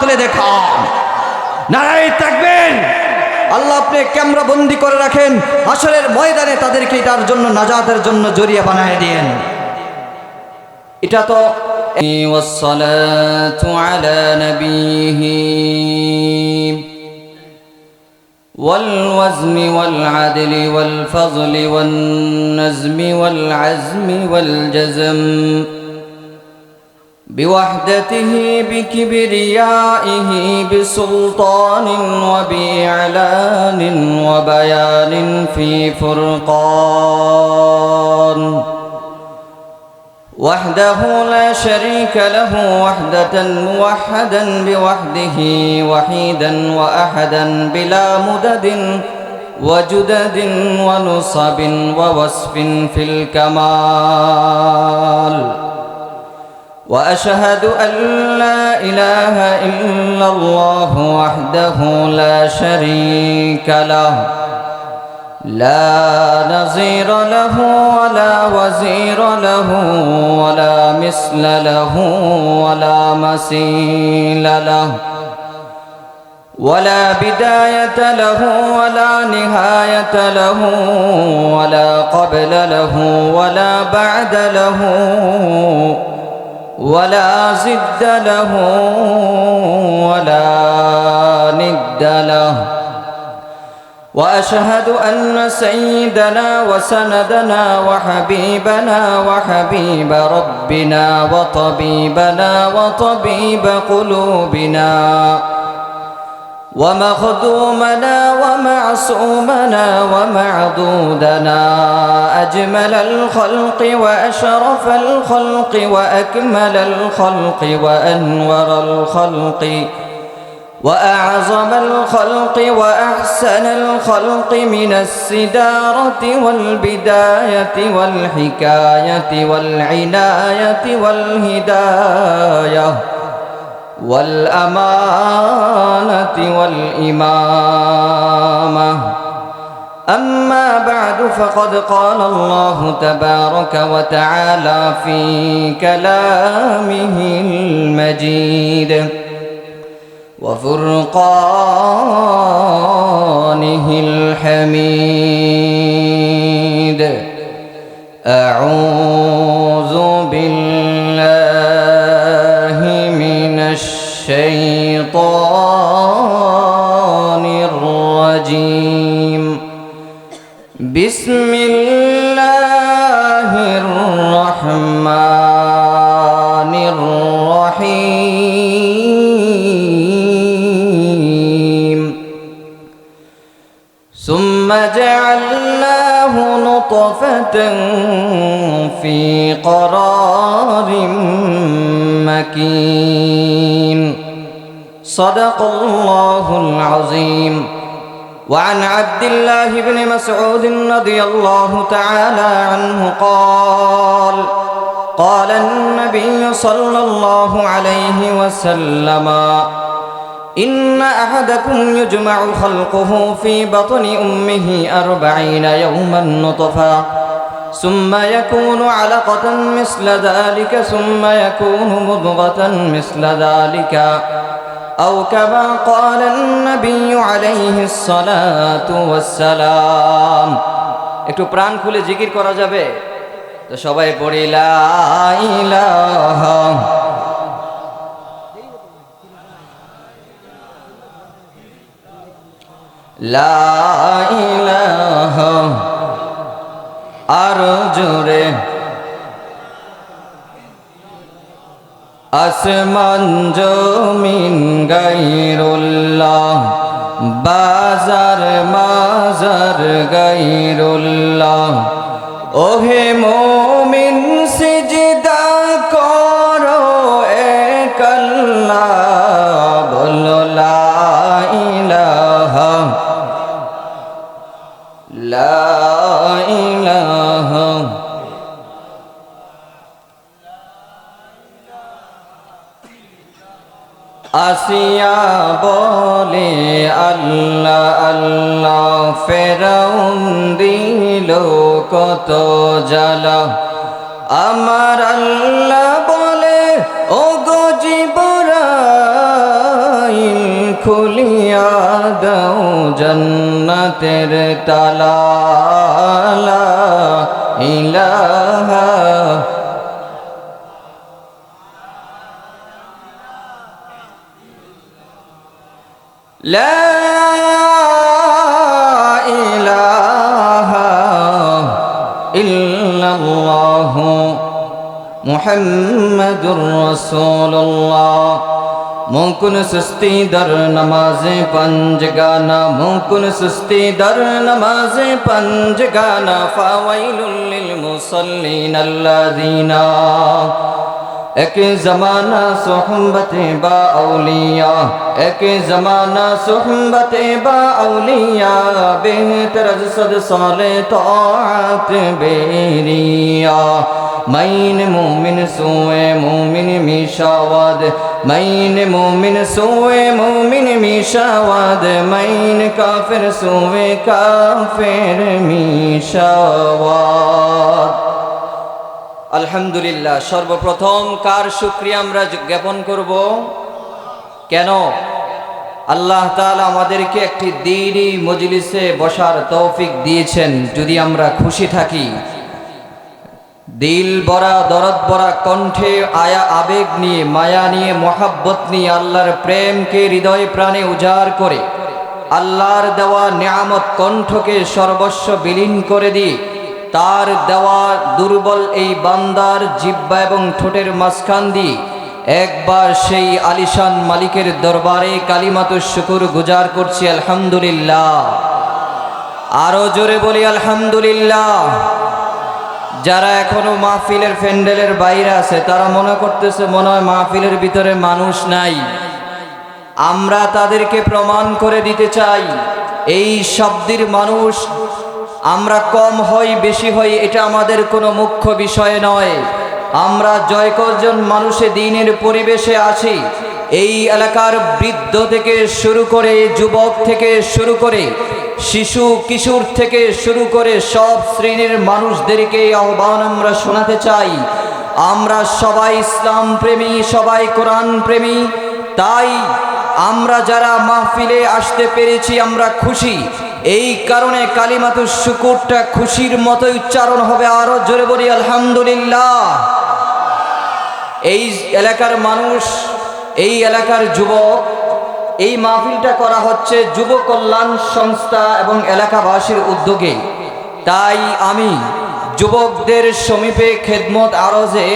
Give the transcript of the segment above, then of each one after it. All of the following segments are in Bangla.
তুলে দেখান। নারায়ে তাকবীর। আল্লাহ আপনি ক্যামেরা বন্দি করে রাখেন, হাসরের ময়দানে তাদেরকে তার জন্য নাজাতের জন্য জরিয়া বানায় দেন। এটা তো ওয়াসসালাতু আলা নবিহি ওয়াল ওয়াজনি ওয়াল আদলি ওয়াল ফাযলি ওয়ান নাজমি ওয়াল আজমি ওয়াল জাযম بوحدته بكبريائه بسلطان وبإعلان وبيان في فرقان وحده لا شريك له وحدة موحدا بوحده وحيدا وأحدا بلا مدد وجدد ونصب ووصف في الكمال وأشهد أن لا إله إلا الله وحده لا شريك له لا نظير له ولا وزير له ولا مثل له ولا مثيل له ولا بداية له ولا نهاية له ولا قبل له ولا بعد له ولا زد له ولا ند له وأشهد أن سيدنا وسندنا وحبيبنا وحبيب ربنا وطبيبنا وطبيب قلوبنا ومخدومنا ومعصومنا ومعضودنا أجمل الخلق وأشرف الخلق وأكمل الخلق وأنور الخلق وأعظم الخلق وأحسن الخلق من السدارة والبداية والحكاية والعناية والهداية والأمانة والإمامة أما بعد فقد قال الله تبارك وتعالى في كلامه المجيد وفرقانه الحميد أعوذ بالله من الشيطان الرجيم بسم الله الرحمن الرحيم ثم جعلناه نطفة في قرار مكين صدق الله العظيم. وعن عبد الله بن مسعود رضي الله تعالى عنه قال قال النبي صلى الله عليه وسلم إن أحدكم يجمع خلقه في بطن أمه 40 يوما نطفة ثم يكون علقة مثل ذلك ثم يكون مضغة مثل ذلك أو كما قال النبي عليه الصلاة والسلام. একটু প্রাণ খুলে জিকির করা যাবে তো সবাই পড়ি লা ইলাহা লা ইলাহা আর জোরে আসমান জমিন গায়রুল্লাহ বাজার মাজার গায়রুল্লাহ ওহে মুমিন সিজদা করো এক আল্লাহ বলো লা ইলাহা লা ইলাহা আসিয়া বলে আল্লাহ আল্লাহ ফেরাউন দিল কত জ্বালা আমার আল্লাহ বলে ও গো জিবরাইল খুলিয়া দাও জান্নাতের তালা লা ইলাহা লা ইলাহা ইল্লাল্লাহু মুহাম্মাদুর রাসূলুল্লাহ। মুকুন সুস্তি দর নমাজে পঞ্জ গানা, মুকুন সুস্তি দর নমাজে পঞ্জ গানা, ফাওয়াইলুল লিল মুসাল্লিন আল্লাযিনা এক জমানা সোহবতে বা আউলিয়া, এক জমানা সোহবতে বা আউলিয়া, বেহতর সদ সালে তাআত বেরিয়া। মাইন মুমিন সোয়ে মুমিন মিশাওয়াদ, মাইন মুমিন সোয়ে মুমিন মিশাওয়াদ, মাইন কাফির সোয়ে কাফির মিশাওয়াদ। আলহামদুলিল্লাহ। সর্বপ্রথম কার শুকরিয়া আমরা জ্ঞাপন করব? কেন? আল্লাহ তাআলা আমাদেরকে একটি দ্বীনি মজলিসে বসার তৌফিক দিয়েছেন। যদি আমরা খুশি থাকি, দিল ভরা দরদ ভরা কণ্ঠে আয়া আবেগ নিয়ে, মায়া নিয়ে, মোহাব্বত নিয়ে, আল্লাহর প্রেমকে হৃদয় প্রাণে উজাড় করে, আল্লাহর দেওয়া নিয়ামত কণ্ঠকে সর্বস্ব বিলীন করে দিয়ে, তার দেওয়া দুর্বল এই বান্দার জিহ্বা এবং ঠোঁটের মাঝখান দিয়ে একবার সেই আলিশান মালিকের দরবারে কালিমাতুশ শুকর গুজার করছি আলহামদুলিল্লাহ। আরো জোরে বলি আলহামদুলিল্লাহ। যারা এখনো মাহফিলের প্যান্ডেলের বাইরে আছে তারা মনে করতেছে মনে হয় মাহফিলের ভিতরে মানুষ নাই। আমরা তাদেরকে প্রমাণ করে দিতে চাই, এই শব্দের মানুষ আমরা কম হই বেশি হই এটা আমাদের কোনো মুখ্য বিষয় নয়। আমরা জয় কজন মানুষে দিনের পরিবেশে আছি। এই এলাকার বৃদ্ধ থেকে শুরু করে, যুবক থেকে শুরু করে, শিশু কিশোর থেকে শুরু করে সব শ্রেণীর মানুষদেরকে আহ্বান আমরা শোনাতে চাই, আমরা সবাই ইসলাম প্রেমী, সবাই কোরআন প্রেমী। তাই আমরা যারা মাহফিলে আসতে পেরেছি আমরা খুশি। এই কারণে কালিমাতুশ শুকুরটা খুশির মতো উচ্চারণ হবে। আরো জোরে বলি আলহামদুলিল্লাহ। এই এলাকার মানুষ, এই এলাকার যুবক, এই মাহফিলটা করা হচ্ছে যুব কল্যাণ সংস্থা এবং এলাকাবাসীর উদ্যোগে। তাই আমি যুবকদের সমীপে খেদমত আরজে,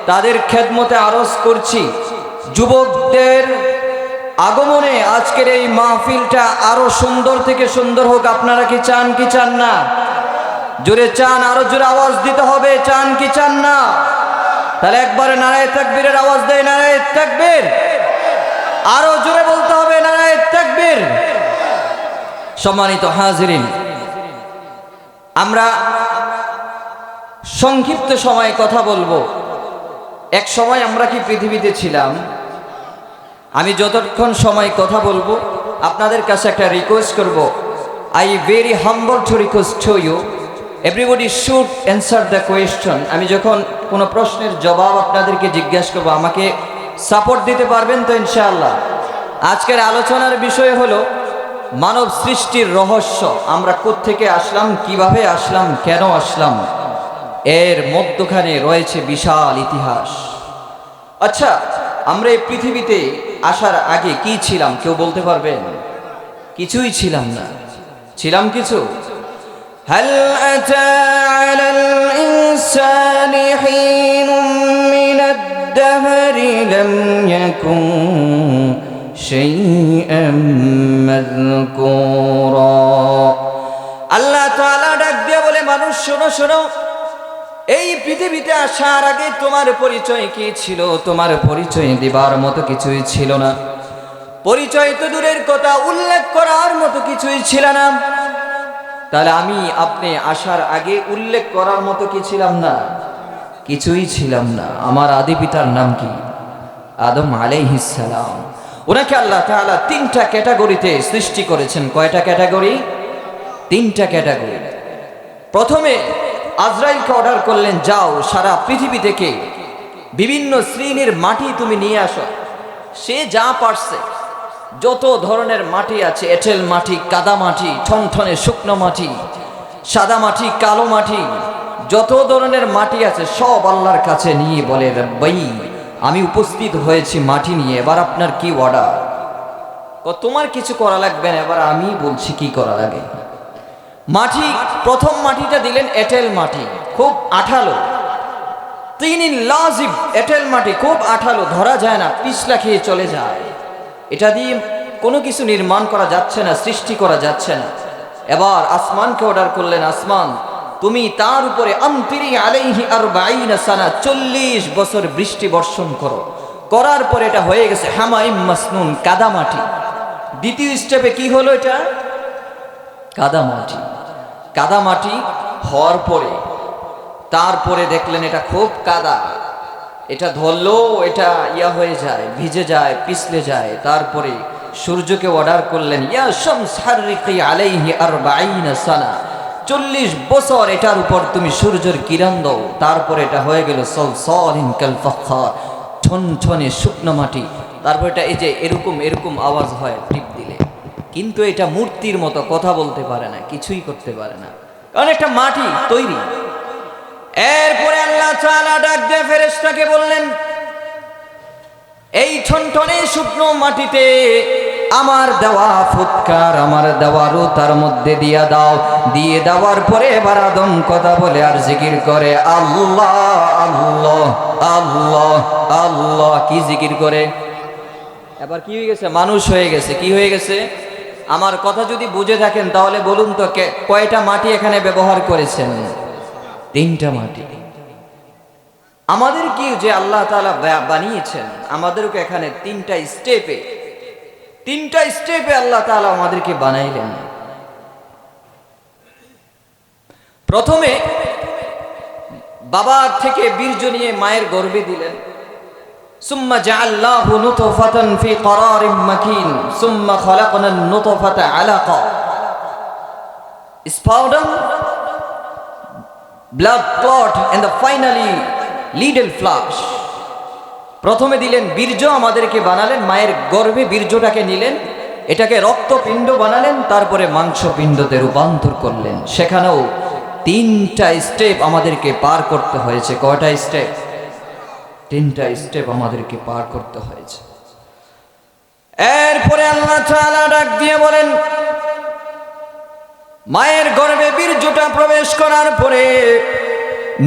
তাদের খেদমতে আরজ করছি, যুবকদের আগমনে আজকের এই মাহফিলটা আরো সুন্দর থেকে সুন্দর হোক। আপনারা কি চান কি চান না? জোরে চান, আরো জোরে আওয়াজ দিতে হবে। চান কি চান না? তাহলে একবারে নারায়ে তাকবীরের আওয়াজ দেয়, নারায়ে তাকবীর। আরো জোরে বলতে হবে নারায়ে তাকবীর। সম্মানিত হাজিরিন, আমরা সংক্ষিপ্ত সময়ে কথা বলবো। এক সময় আমরা কি পৃথিবীতে ছিলাম? আমি যতক্ষণ সময় কথা বলবো আপনাদের কাছে একটা রিকোয়েস্ট করব। I very humble to request to you, everybody should answer the question. আমি যখন কোনো প্রশ্নের জবাব আপনাদেরকে জিজ্ঞাসা করবো আমাকে সাপোর্ট দিতে পারবেন তো ইনশাআল্লাহ? আজকের আলোচনার বিষয় হলো মানব সৃষ্টির রহস্য। আমরা কোত্থেকে আসলাম, কিভাবে আসলাম, কেন আসলাম, এর মধ্যখানে রয়েছে বিশাল ইতিহাস। আচ্ছা, আমরা এই পৃথিবীতে আসার আগে কি ছিলাম কেউ বলতে পারবেন? কিছুই ছিলাম না। ছিলাম কিছু? হাল আতা আলাল ইনসানি হিনুম মিনাদ দাহরি লাম ইয়াকুন শাইআম মাযকুরা। আল্লাহ তাআলা ডাক দিয়ে বলে, মানুষ শোনো শোনো, এই পৃথিবীতে আসার আগে তোমার পরিচয় কি ছিল? তোমার পরিচয় দিবার মতো কিছুই ছিল না। পরিচয় তো দূরের কথা, উল্লেখ করার মতো কিছুই ছিল না। তাহলে আমি আপনি আসার আগে উল্লেখ করার মতো কি ছিলাম না? কিছুই ছিলাম না। আমার আদি পিতার নাম কি? আদম আলাইহিস সালাম। ওনাকে আল্লাহ তাআলা তিনটা ক্যাটাগরিতে সৃষ্টি করেছেন। কয়টা ক্যাটাগরি? তিনটা ক্যাটাগরি। প্রথমে আজরাইলকে অর্ডার করলেন, যাও সারা পৃথিবী থেকে বিভিন্ন শ্রেণীর মাটি তুমি নিয়ে আসো। সে যা পারছে, যত ধরনের মাটি আছে, এঁটেল মাটি, কাদা মাটি, ঠনঠনে শুকনো মাটি, সাদা মাটি, কালো মাটি, যত ধরনের মাটি আছে সব আল্লাহর কাছে নিয়ে বলে, রব্বাই আমি উপস্থিত হয়েছি মাটি নিয়ে, এবার আপনার কি অর্ডার? তোমার কিছু করা লাগবে না, এবার আমি বলছি কি করা লাগে। মাটি, প্রথম মাটিটা দিলেন এঁটেল মাটি, খুব আঠালো, তিনি লাজিব, এঁটেল মাটি খুব আঠালো, ধরা যায় না, পিছলা খেয়ে চলে যায়, এটা দিয়ে কোনো কিছু নির্মাণ করা যাচ্ছে না, সৃষ্টি করা যাচ্ছে না। এবার আসমানকে অর্ডার করলেন, আসমান তুমি তার উপরে আমতিরি আলাইহি আরবাঈনা সানা, 40 বছর বৃষ্টি বর্ষণ করো। করার পরে এটা হয়ে গেছে হামাইম মাসনুন, কাদা মাটি। দ্বিতীয় স্টেপে কি হলো? এটা কাদা মাটি। কাদা মাটি হওয়ার পরে তারপরে দেখলেন এটা খুব কাদা, এটা ধরলো এটা হয়ে যায়, ভিজে যায়, পিছলে যায়। তারপরে সূর্যকে অর্ডার করলেন, ইয়া শামস হাররিকি আলাইহি আরবাঈনা সানা, 40 বছর এটার উপর তুমি সূর্যের কিরণ দাও। তারপরে এটা হয়ে গেল সালসালিন কাল ফাখর, ঠনঠনে শুকনো মাটি। তারপর এটা এই যে এরকম এরকম আওয়াজ হয় টিপ দিলে, কিন্তু এটা মূর্তির মতো কথা বলতে পারে না, কিছুই করতে পারে না, কারণ একটা মাটি তৈরি। এরপরে আল্লাহ তাআলা ডাক দিয়ে ফেরেশতাকে বললেন, এই ঠনঠনে শুকনো মাটিতে আমার দেওয়া ফুৎকার, আমার দেওয়ারও তার মধ্যে দিয়া দাও। দিয়ে দেওয়ার পরে এবার আদম কথা বলে আর জিকির করে, আল্লাহ আল্লাহ আল্লাহ আল্লাহ। কি জিকির করে? এবার কি হয়ে গেছে? মানুষ হয়ে গেছে। কি হয়ে গেছে? আমার কথা যদি বুঝে থাকেন তাহলে বলুন তো, কয়টা মাটি এখানে ব্যবহার করেছেন? 3টা মাটি। আমাদের কি যে আল্লাহ তাআলা বানিয়েছেন, আমাদেরকে এখানে 3টা স্টেপে আল্লাহ তাআলা আমাদেরকে বানাইলেন। প্রথমে বাবার থেকে বীর্য নিয়ে মায়ের গর্ভে দিলেন, সুম্মা জাআলনাহু নুতফাতান ফি করারিম মাকিন, সুম্মা খালাকনান নুতফাতা আলাকা, স্পাউডাম, blood clot and finally little flesh. প্রথমে দিলেন বীর্য, আমাদেরকে বানালেন, মায়ের গর্ভে বীর্যটাকে নিলেন, এটাকে রক্তপিণ্ড বানালেন, তারপরে মাংসপিণ্ডতে রূপান্তর করলেন। সেখানেও 3টা স্টেপ আমাদেরকে পার করতে হয়েছে। কয়টা স্টেপ? 3টা স্টেপ আমাদেরকে পার করতে হয়েছে। এরপরে আল্লাহ তাআলা ডাক দিয়ে বলেন, মায়ের গর্ভে বীর্যটা প্রবেশ করার পরে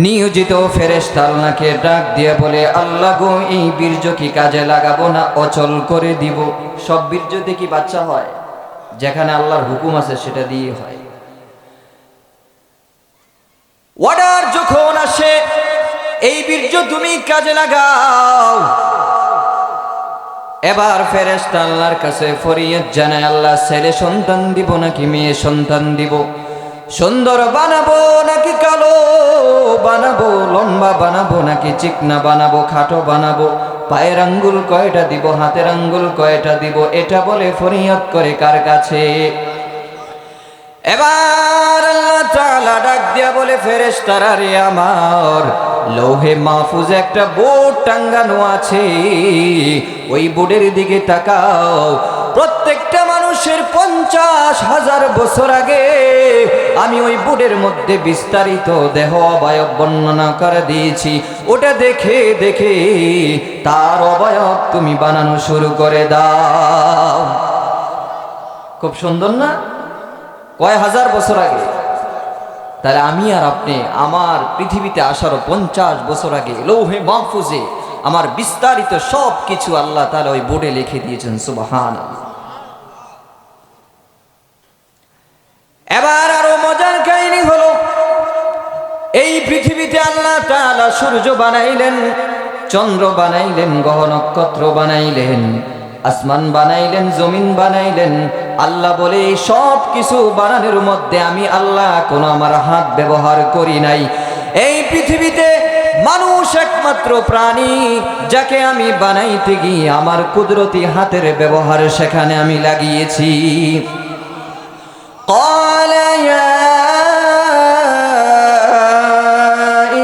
নিয়োজিত ফেরেশতা আল্লাহকে ডাক দিয়ে বলে, আল্লাহ গো, এই বীর্য কি কাজে লাগাবো না অচল করে দিব? সব বীর্যতে কি বাচ্চা হয়? যেখানে আল্লাহর হুকুম আছে সেটা দিয়ে হয়। অর্ডার যখন আসে, এই বীর্য তুমি কাজে লাগাও। এবার ফেরেশতা আল্লাহর কাছে ফরিয়াদ জানায়, আল্লাহ ছেলে সন্তান দিব নাকি মেয়ে সন্তান দিব? সুন্দর বানাবো নাকি কালো বানাবো? লম্বা বানাবো নাকি চিকনা বানাবো? খাটো বানাবো? পায়ের আঙ্গুল কয়টা দিব? হাতের আঙ্গুল কয়টা দিব? এটা বলে ফরিয়াদ করে কার কাছে? এবার আল্লাহ তাআলা ডাক দিয়া বলে, ফেরেশতারা রে আমার, লৌহে মাহফুজে একটা বোর্ড টাঙ্গানো আছে, ওই বোর্ডের দিকে তাকাও। প্রত্যেকটা মানুষের 50,000 বছর আগে আমি ওই বোর্ডের মধ্যে বিস্তারিত দেহ অবয়ব বর্ণনা করে দিয়েছি। ওটা দেখে দেখে তার অবয়ব তুমি বানানো শুরু করে দাও। খুব সুন্দর না? কয় হাজার বছর আগে। তাহলে আমি আর আপনি আমার পৃথিবীতে আসারও 50 বছর আগে লৌহে মাহফুজে আমার বিস্তারিত সব কিছু আল্লাহ তাআলা ওই বোর্ডে লিখে দিয়েছেন। সুবহানাল্লাহ। এবার আরো মজার কাহিনী হলো, এই পৃথিবীতে আল্লাহ তাআলা সূর্য বানাইলেন, চন্দ্র বানাইলেন, গ্রহ নক্ষত্র বানাইলেন, আসমান বানাইলেন, জমিন বানাইলেন। আল্লাহ বলে, এই সব কিছু বানানোর মধ্যে আমি আল্লাহ কোনো আমার হাত ব্যবহার করি নাই। এই পৃথিবীতে মানুষ একমাত্র প্রাণী যাকে আমি বানাইতে গিয়ে আমার কুদরতি হাতের ব্যবহার সেখানে আমি লাগিয়েছি। قال يا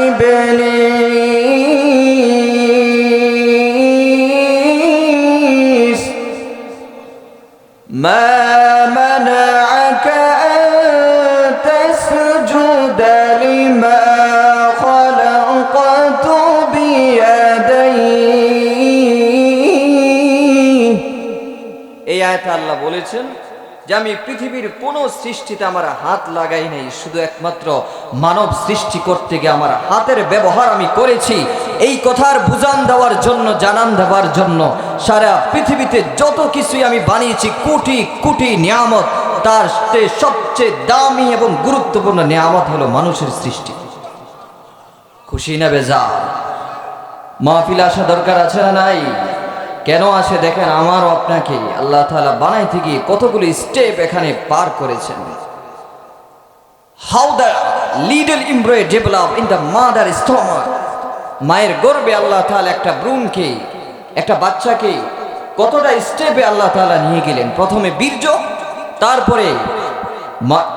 إبليس আয়াতে আল্লাহ বলেছেন যে আমি পৃথিবীর কোনো সৃষ্টিতে আমার হাত লাগাই নাই, শুধু একমাত্র মানব সৃষ্টি করতে গিয়ে আমার হাতের ব্যবহার আমি করেছি। এই কথার বুঝান দেওয়ার জন্য, জানান দেওয়ার জন্য সারা পৃথিবীতে যত কিছুই আমি বানিয়েছি, কোটি কোটি নিয়ামত, তার সবচেয়ে দামি এবং গুরুত্বপূর্ণ নিয়ামত হলো মানুষের সৃষ্টি। খুশি না বেজার? মাহফিল আসা দরকার আছে না নাই? কেন আসে দেখেন, আমারও আপনাকে আল্লাহ তাআলা বানাইতে গিয়ে কতগুলি স্টেপ এখানে পার করেছেন। How the little embryo develop in the mother stomach. মায়ের গর্ভে আল্লাহ তাআলা একটা ভ্রূণকে, একটা বাচ্চাকে কতটা স্টেপে আল্লাহ তাআলা নিয়ে গেলেন। প্রথমে বীর্য,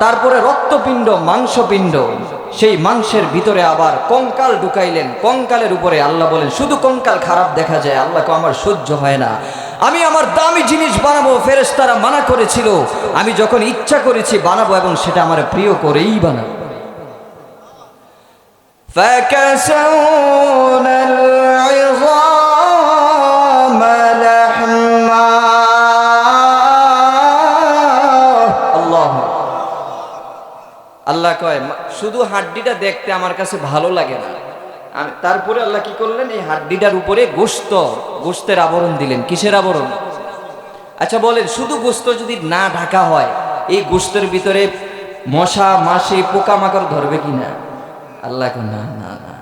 তারপরে রক্তপিণ্ড, মাংসপিণ্ড, সেই মাংসের ভিতরে আবার কঙ্কাল ঢুকাইলেন। কঙ্কালের উপরে আল্লাহ বলেন, শুধু কঙ্কাল খারাপ দেখা যায়, আল্লাহকে আমার সহ্য হয় না, আমি আমার দামি জিনিস বানাবো। ফেরেশতারা মানা করেছিল, আমি যখন ইচ্ছা করেছি বানাবো এবং সেটা আমার প্রিয় করেই বানাবো। فَكَسَوْنَا الْعِظَامَ لَحْمًا। আল্লাহ কয়, শুধু হাড্ডিটা দেখতে আমার কাছে ভালো লাগে না। তারপরে আল্লাহ কি করলেন, এই হাড্ডিটার উপরে গোশতের আবরণ দিলেন। কিসের আবরণ? আচ্ছা বলেন, শুধু গোশত যদি না ঢাকা হয়, এই গোশতের ভিতরে মশা মাছি পোকামাকড় ধরবে কিনা? আল্লাহ কয়, না না না,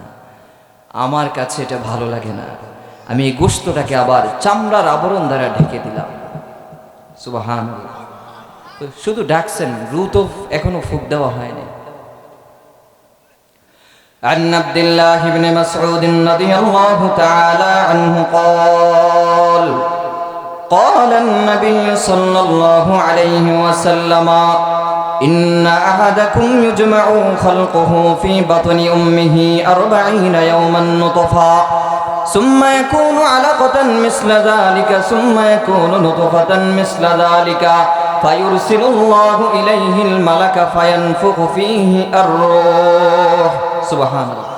আমার কাছে এটা ভালো লাগে না, আমি এই গোশতটাকে আবার চামড়ার আবরণ দ্বারা ঢেকে দিলাম। সুবহানাল্লাহ। শুধু ডাকছেন, রু তো এখনো ফুক দেওয়া হয়নি। عن عبد الله بن مسعود رضي الله تعالى عنه قال قال النبي صلى الله عليه وسلم إن أحدكم يجمع خلقه في بطن أمه 40 يوما نطفا ثم يكون علقة مثل ذلك ثم يكون نطفة مثل ذلك فيرسل الله إليه الملك فينفخ فيه الروح سبحان الله।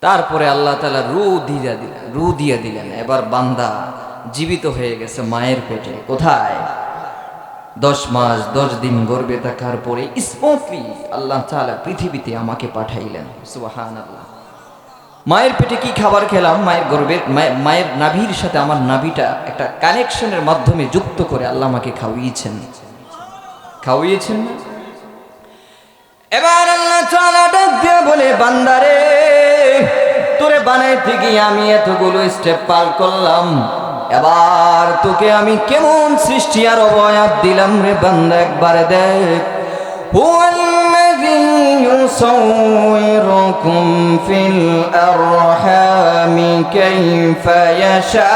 তারপরে আল্লাহ তাআলা রূহ দিয়ে দিলেন। এবার বান্দা জীবিত হয়ে গেছে মায়ের পেটে। কোথায়? 10 মাস 10 দিন গর্ভে থাকার পরে স্মুথলি আল্লাহ তাআলা পৃথিবীতে আমাকে পাঠাইলেন। সুবহানাল্লাহ। মায়ের পেটে কি খাবার খেলাম? মায়ের গর্ভের মায়ের নাভির সাথে আমার নাভিটা একটা কানেকশনের মাধ্যমে যুক্ত করে আল্লাহ আমাকে খাওয়িয়েছেন না? এবার আল্লাহ তাআলা ডাক দিয়ে বলে, বান্দারে, তোরে বানাইতে গিয়ে আমি এতগুলো স্টেপ পার করলাম, এবার তোকে আমি কেমন সৃষ্টি আর অবয়ব দিলাম রে বান্দা, একবার দেখ। হুয়াল্লাযী ইউসাউইরুকুম ফিল আরহামি কাইফা ইয়াশা।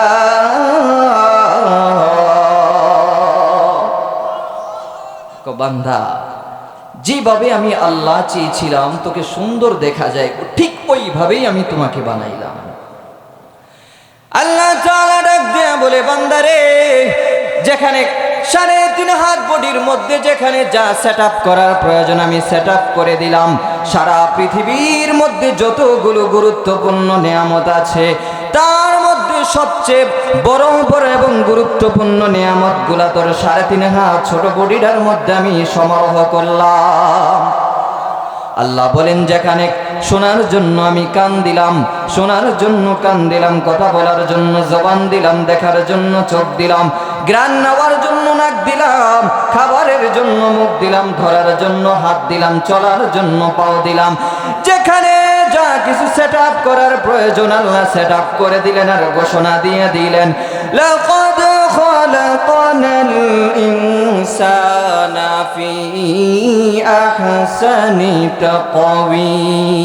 বান্দা, যেভাবে আমি আল্লাহ চেয়েছিলাম তোকে সুন্দর দেখা যায়, ঠিক ওইভাবেই আমি তোমাকে বানাইলাম। আল্লাহ তাআলা ডাক দিয়ে বলে, বান্দারে, যেখানে 3.5 হাত বডির মধ্যে যেখানে যা সেট আপ করার প্রয়োজন আমি সেট আপ করে দিলাম। সারা পৃথিবীর মধ্যে যতগুলো গুরুত্বপূর্ণ নিয়ামত আছে, তার মধ্যে সবচেয়ে বড় এবং গুরুত্বপূর্ণ নিয়ামতগুলা তোর 3.5 হাত ছোট বডিটার মধ্যে আমি সমারোহ করলাম। আল্লাহ বলেন, যেখানে শোনার জন্য আমি কান দিলাম, শোনার জন্য কান দিলাম, কথা বলার জন্য জবান দিলাম, দেখার জন্য চোখ দিলাম, ঘ্রাণ নেওয়ার জন্য নাক দিলাম, খাবারের জন্য মুখ দিলাম, ধরার জন্য হাত দিলাম, চলার জন্য পাও দিলাম। যেখানে যা কিছু সেট আপ করার প্রয়োজন আল্লাহ সেট আপ করে দিলেন আর ঘোষণা দিয়ে দিলেন, লাকাদ খালাকানাল ইনসানা ফি আহসানি তাকওয়িম।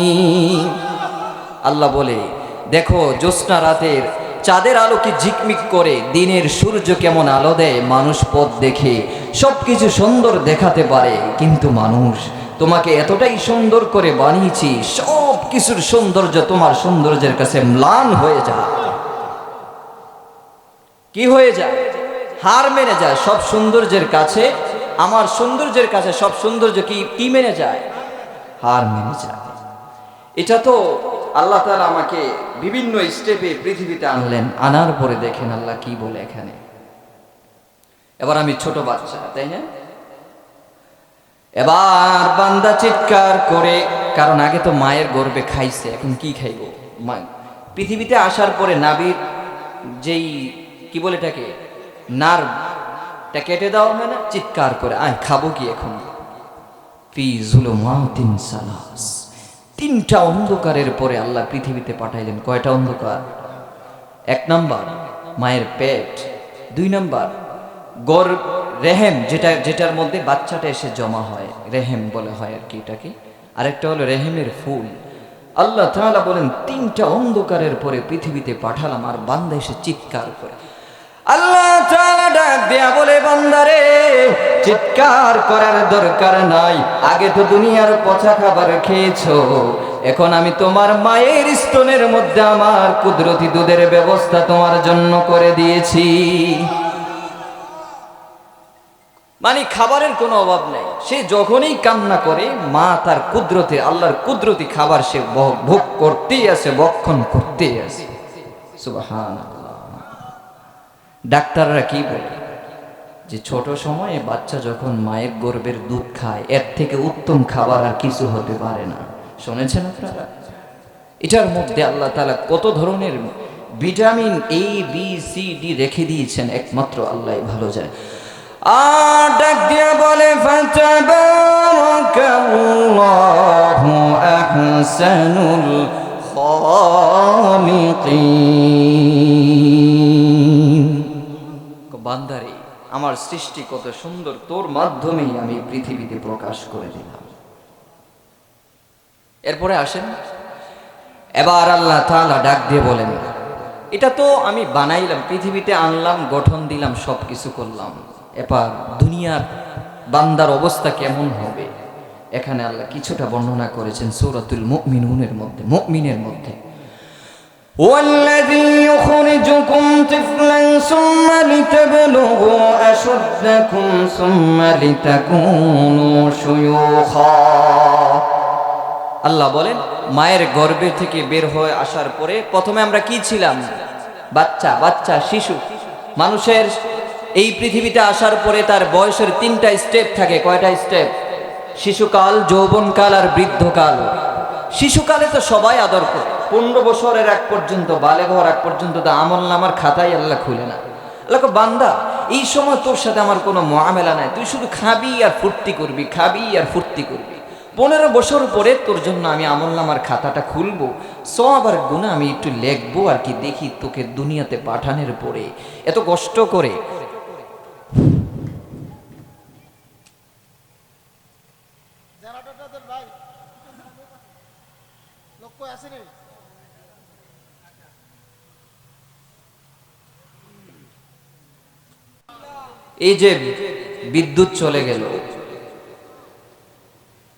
আল্লাহ বলে, দেখো জ্যোৎস্না রাতের চাঁদের আলো কি ঝিকমিক করে, দিনের সূর্য কেমন আলো দেয়, মানুষ পথ দেখে সবকিছু সুন্দর দেখাতে পারে, কিন্তু মানুষ তোমাকে এতটাই সুন্দর করে বানিয়েছি, সব কিছুর সৌন্দর্য তোমার সৌন্দর্যের কাছে ম্লান হয়ে যায়। কি হয়ে যায়? হার মেনে যায় সব সৌন্দর্যের কাছে। আমার সৌন্দর্যের কাছে সব সৌন্দর্য কি মেনে যায়? হার মেনে যায়। এটা তো আল্লাহ তাআলা আমাকে বিভিন্ন স্টেপে পৃথিবীতে আনলেন। আনার পরে দেখেন আল্লাহ কি বলে এখানে, এবার আমি ছোট বাচ্চা, তাই না? এবার বান্দা চিৎকার করে, কারণ আগে তো মায়ের গর্ভে খাইছে, এখন কি খাইব? মা পৃথিবীতে আসার পরে নাভির যেই কি বলে এটাকে, নার্ভটা কেটে দেওয়া হয় না, চিৎকার করে আয় খাবো কি এখন। ফি যুলুমাতিন সালাস, তিনটা অন্ধকারের পরে আল্লাহ পৃথিবীতে পাঠাইলেন। কয়টা অন্ধকার? এক নাম্বার মায়ের পেট, দুই নাম্বার গর্ভ রেহেম, যেটার মধ্যে বাচ্চাটা এসে জমা হয়, রেহেম বলে হয় আর কি এটাকে। আরেকটা হলো রেহেমের ফুল। আল্লাহ তাআলা বলেন তিনটা অন্ধকারের পরে পৃথিবীতে পাঠালাম, আর বান্দা এসে চিৎকার করে। আল্লাহ তাআলা ডাক দেয়া বলে, বান্দারে চিৎকার করার দরকার নাই, আগে তো দুনিয়ার পচা খাবার খেয়েছো, এখন আমি তোমার মায়ের স্তনের মধ্যে আমার কুদরতি দুধের ব্যবস্থা তোমার জন্য করে দিয়েছি। মানে খাবারের কোনো অভাব নাই, সে যখনই কান্না করে মা তার কুদরতি, আল্লাহর কুদরতি খাবার সে ভোগ করতেই আছে, ভক্ষণ করতেই আছে। সুবহানাল্লাহ। ডাক্তাররা কি বলে যে ছোট সময়ে বাচ্চা যখন মায়ের গর্ভের দুধ খায়, এর থেকে উত্তম খাবার আর কিছু হতে পারে না। শুনেছেন আপনারা? এটার মধ্যে আল্লাহ তাআলা কত ধরনের vitamin A B C D রেখে দিয়েছেন, একমাত্র আল্লাহই ভালো জানে। আর ডাক দিয়ে বলে, ফাতাবারাকাল্লাহু আহসানুল খালিকিন। বান্দারে আমার সৃষ্টি কত সুন্দর, তোর মাধ্যমেই আমি পৃথিবীতে প্রকাশ করে দিলাম। এরপরে আসেন, এবার আল্লাহ তাআলা ডাক দিয়ে বলেন, এটা তো আমি বানাইলাম, পৃথিবীতে আনলাম, গঠন দিলাম, সব কিছু করলাম, এবার দুনিয়ার বান্দার অবস্থা কেমন হবে এখানে আল্লাহ কিছুটা বর্ণনা করেছেন সূরাতুল মুমিনুনের মধ্যে, মুমিনের মধ্যে। ওয়াল্লাযী ইউখরিজুকুম তিফলান সুম্মা লিতাবলুগু আশুদ্দাকুম সুম্মা লিতাকুনু শুয়ুখা। আল্লাহ বলেন, মায়ের গর্ভে থেকে বের হয়ে আসার পরে প্রথমে আমরা কি ছিলাম? বাচ্চা, শিশু। মানুষের এই পৃথিবীতে আসার পরে তার বয়সের তিনটা স্টেপ থাকে। কয়টা স্টেপ? শিশুকাল, যৌবনকাল আর বৃদ্ধকাল। শিশুকালে তো সবাই আদর করে, 15 বছরের এক পর্যন্ত, বালেগ হওয়ার এক পর্যন্ত তো আমলনামার খাতাই আল্লাহ খুলে না। আল্লাহ কয়, বান্দা এই সময় তোর সাথে আমার কোনো মুআমেলা নাই, তুই শুধু খাবি আর ফুর্তি করবি, খাবি আর ফুর্তি করবি। 15 বছর পরে তোর জন্য আমি আমলনামার খাতাটা খুলবো, সওয়াব আর গুনাহ আমি একটু লিখবো আর কি, দেখি তোকে দুনিয়াতে পাঠানোর পরে এত কষ্ট করে এই যে বিদ্যুৎ চলে গেল,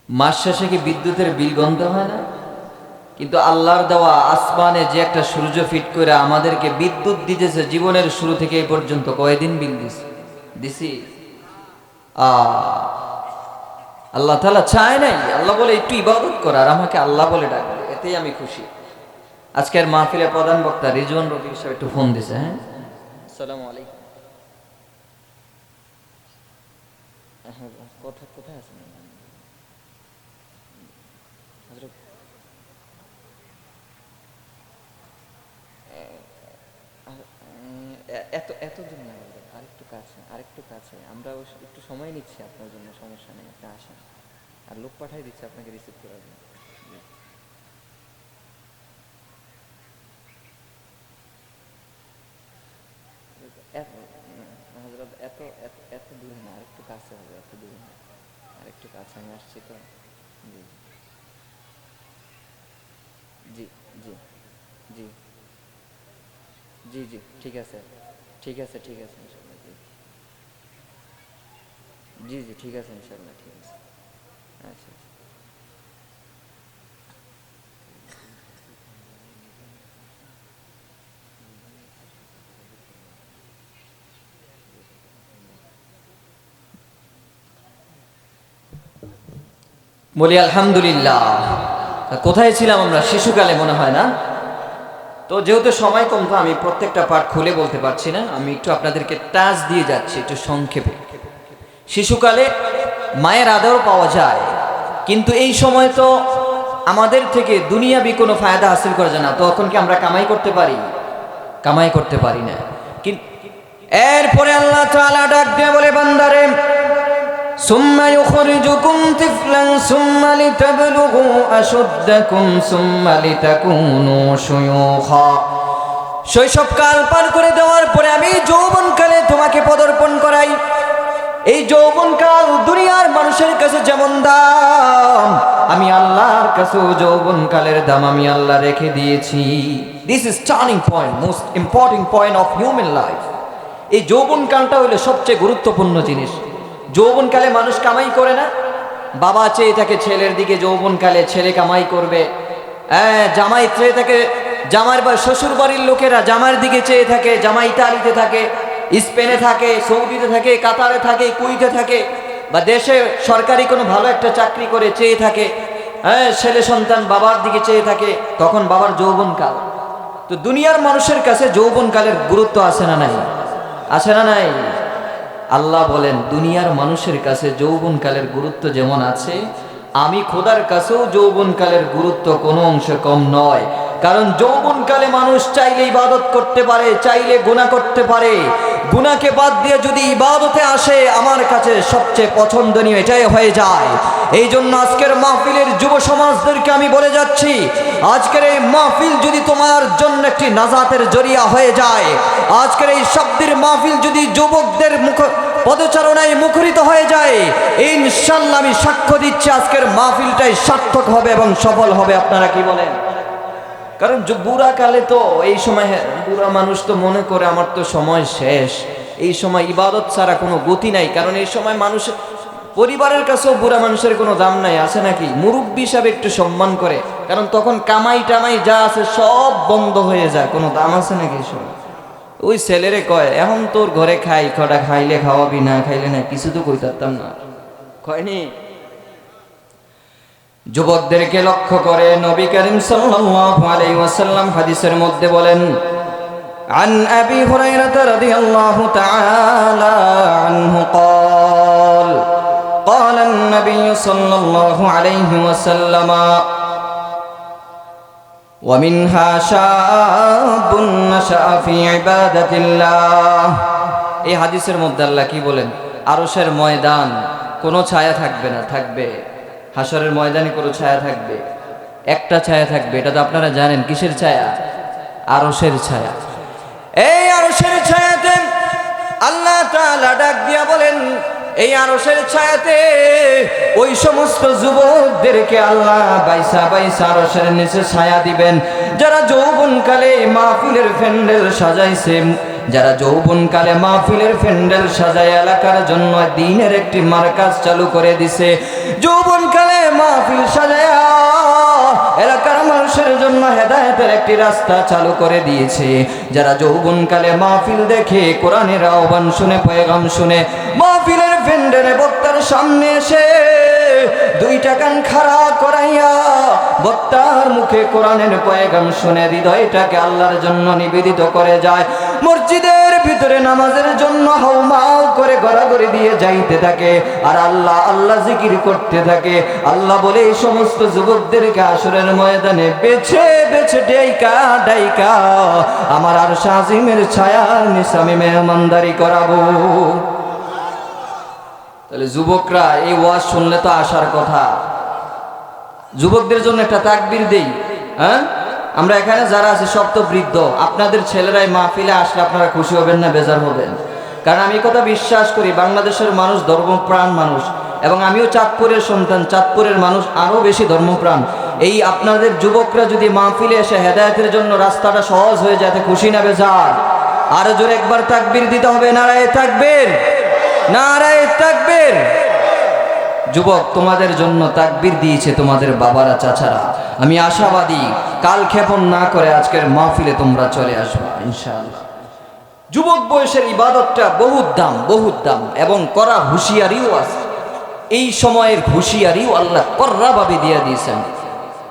মাস শেষে কি বিদ্যুতের বিল গুনতে হয় না? কিন্তু আল্লাহর দেওয়া আসমানে যে একটা সূর্য ফিট করে আমাদেরকে বিদ্যুৎ দিতেছে, জীবনের শুরু থেকে এই পর্যন্ত কয়দিন বিল দিছি? আল্লাহ তাআলা চায় নাই, আল্লাহ বলে একটু ইবাদত কর আর আমাকে আল্লাহ বলে ডাকবে, এতেই আমি খুশি। আজকের মাহফিলের প্রধান বক্তা রিজওয়ান রফিক সাহেব একটু ফোন দিছে। হ্যাঁ, আসসালামু আলাইকুম। কোথায় আছেন? এত দূর না, আরেকটু কাছে। আমরা একটু সময় নিচ্ছি আপনার জন্য, সমস্যা নেই, আপনি আসেন। আর লোক পাঠাই দিচ্ছে আপনাকে রিসিভ করার জন্য। এত দূরে না, আরেকটু কাছে হবে, এত দূরে না, আরেকটু কাছে আমি আসছি তো। জি জি জি জি জি ঠিক আছে ইনশাআল্লাহ। জি জি ঠিক আছে ইনশাআল্লাহ, ঠিক আছে। আচ্ছা। বলি আলহামদুলিল্লাহ। কোথায় ছিলাম আমরা? শিশুকালে মনে হয় না? তো যেহেতু সময় কম, তো আমি প্রত্যেকটা পাঠ খুলে বলতে পারছি না, আমি একটু আপনাদেরকে টাচ দিয়ে যাচ্ছি একটু সংক্ষেপে। শিশুকালে মায়ের আদর পাওয়া যায়, কিন্তু এই সময় তো আমাদের থেকে দুনিয়াবি কোনো ফায়দা হাসিল করা যায় না। তখন কি আমরা কামাই করতে পারি? কামাই করতে পারি না। কিন্তু এরপরে আল্লাহ তাআলা ডাক দিয়ে বলে, বান্দারে সুম্মা ইউখরিজুকুম তিফলান সুম্মা লিতাবলুগু আশুদ্দাকুম সুম্মা লিতাকুনু শুয়ুখা। শৈশবকাল পার করে দেওয়ার পরে আমি যৌবনকালে তোমাকে পদার্পণ করাই। এই যৌবনকাল দুনিয়ার মানুষের কাছে যেমন দাম, আমি আল্লাহর কাছেও যৌবনকালের দাম আমি আল্লাহ রেখে দিয়েছি। This is turning point, most important point of human life. এই যৌবনকালটা হলো সবচেয়ে গুরুত্বপূর্ণ জিনিস। যৌবনকালে মানুষ কামাই করে না, বাবা চেয়ে থাকে ছেলের দিকে, যৌবনকালে ছেলে কামাই করবে। জামাই চেয়ে থাকে, জামার বা শ্বশুর বাড়ির লোকেরা জামার দিকে চেয়ে থাকে। জামাই ইতালিতে থাকে, স্পেনে থাকে, সৌদিতে থাকে, কাতারে থাকে, কুইতে থাকে, বা দেশে সরকারি কোনো ভালো একটা চাকরি করে চেয়ে থাকে। ছেলে সন্তান বাবার দিকে চেয়ে থাকে, তখন বাবার যৌবনকাল। তো দুনিয়ার মানুষের কাছে যৌবনকালের গুরুত্ব আছে না নাই? আছে না নাই? আল্লাহ বলেন দুনিয়ার মানুষের কাছে যৌবনকালের গুরুত্ব যেমন আছে, আমি খোদার কাছেও যৌবনকালের গুরুত্ব কোনো অংশে কম নয়। কারণ যৌবনকালে মানুষ চাইলে ইবাদত করতে পারে, চাইলে গুনাহ করতে পারে। গুনাহকে বাদ দিয়ে যদি ইবাদতে আসে, আমার কাছে সবচেয়ে পছন্দনীয় এটাই হয়ে যায়। এই জন্য আজকের মাহফিলের যুব সমাজদেরকে আমি বলে যাচ্ছি, আজকের এই মাহফিল যদি তোমার জন্য একটি নাজাতের জরিয়া হয়ে যায়, আজকের এই শব্দের মাহফিল যদি যুবকদের পদচারণায় মুখরিত হয়ে যায়, ইনশাআল্লাহ আমি সাক্ষ্য দিচ্ছি আজকের মাহফিলটাই সার্থক হবে এবং সফল হবে। আপনারা কি বলেন? কারণ বুড়া কালে তো এই সময় বুড়া মানুষ তো মনে করে আমার তো সময় শেষ, এই সময় ইবাদত ছাড়া কোনো গতি নাই। কারণ এই সময় মানুষ পরিবারের কাছেও বুড়া মানুষের কোনো দাম নাই, আছে নাকি? মুরব্বী হিসাবে একটু সম্মান করে, কারণ তখন কামাই টামাই যা আছে সব বন্ধ হয়ে যায়, কোনো দাম আছে নাকি? ওই ছেলেরে কয়, এখন তোর ঘরে খাই, কটা খাইলে খাওয়াবি, না খাইলে না, কিছু তো কই পারতাম না, কয়নি? যুবকদেরকে লক্ষ্য করে নবী করিম সাল্লাল্লাহু আলাইহি ওয়াসাল্লাম হাদিসের মধ্যে বলেন, আন আবি হুরায়রা রাদিয়াল্লাহু তাআলা আনহু قال قال النبي صلى الله عليه وسلم ومنها شاب نشأ في عبادة الله। এই হাদিসের মধ্যে আল্লাহ কি বলেন? আরশের ময়দান কোনো ছায়া থাকবে না, থাকবে হাসরের ময়দানে কোনো ছায়া থাকবে, একটা ছায়া থাকবে। এটা তো আপনারা জানেন, কিসের ছায়া? আরশের ছায়া। এই আরশের ছায়াতে আল্লাহ তাআলা ডাক দিয়া বলেন, এই আরশের ছায়াতে ওই সমস্ত যুবকদেরকে আল্লাহ বাইসা বাইসা আরশের নিচে ছায়া দিবেন, যারা যৌবনকালে মাহফিলের প্যান্ডেল সাজাইছে, যারা যৌবনকালে মাহফিলের প্যান্ডেল সাজায় এলাকার জন্য দ্বীনের একটি মার্কাজ চালু করে দিছে, যৌবনকালে মাহফিল সাজায়া এলাকার মানুষের জন্য হেদায়েতের একটি রাস্তা চালু করে দিয়েছে, যারা যৌবনকালে মাহফিল দেখে, কোরআনের আহ্বান শুনে, পয়গাম শুনে, মাহফিলের প্যান্ডেলে বক্তার সামনে এসে দুইটা কান খাড়া করাইয়া বক্তার মুখে কোরআনের পয়গাম শুনে হৃদয়টাকে আল্লাহর জন্য নিবেদিত করে যায়, মসজিদের ভিতরে নামাজের জন্য হাউমাউ করে গড়াগড়ি দিয়ে যাইতে থাকে, আর আল্লাহ আল্লাহ জিকির করতে থাকে। আল্লাহ বলে এই সমস্ত যুবকদেরকে হাসরের ময়দানে বেছে বেছে ডাইকা ডাইকা আমার আরশ আজিমের ছায়ার নিচে আমি মেহমানদারি করাবো। তাহলে যুবকরা এই ওয়াজ শুনলে তো আসার কথা। যুবকদের জন্য একটা তাকবীর দেই। হ্যাঁ, আমরা এখানে যারা আছি সব তো বৃদ্ধ, আপনাদের ছেলেরাই মাহফিলে আসলে আপনারা খুশি হবেন না বেজার হবেন? কারণ আমি কথা বিশ্বাস করি, বাংলাদেশের মানুষ ধর্মপ্রাণ মানুষ, এবং আমিও চাঁদপুরের সন্তান, চাঁদপুরের মানুষ আরো বেশি ধর্মপ্রাণ। এই আপনাদের যুবকরা যদি মাহফিলে এসে হেদায়েতের জন্য রাস্তাটা সহজ হয়ে যায়, খুশি না বেজার? আরো জোরে একবার তাকবীর দিতে হবে, নারায়ে তাকবীর, নারায়ে তাকবীর। যুবক, তোমাদের জন্য তাকবীর দিয়েছে তোমাদের বাবারা, চাচারা। আমি আশাবাদী কাল ক্ষেপণ না করে আজকের মাহফিলে তোমরা চলে আসবে ইনশাআল্লাহ। যুবক বয়সের ইবাদতটা বহুত দাম, বহুত দাম, এবং করা হুঁশিয়ারিও আছে। এই সময়ের হুঁশিয়ারিও আল্লাহ কর্রাভাবে দিয়ে দিয়েছেন।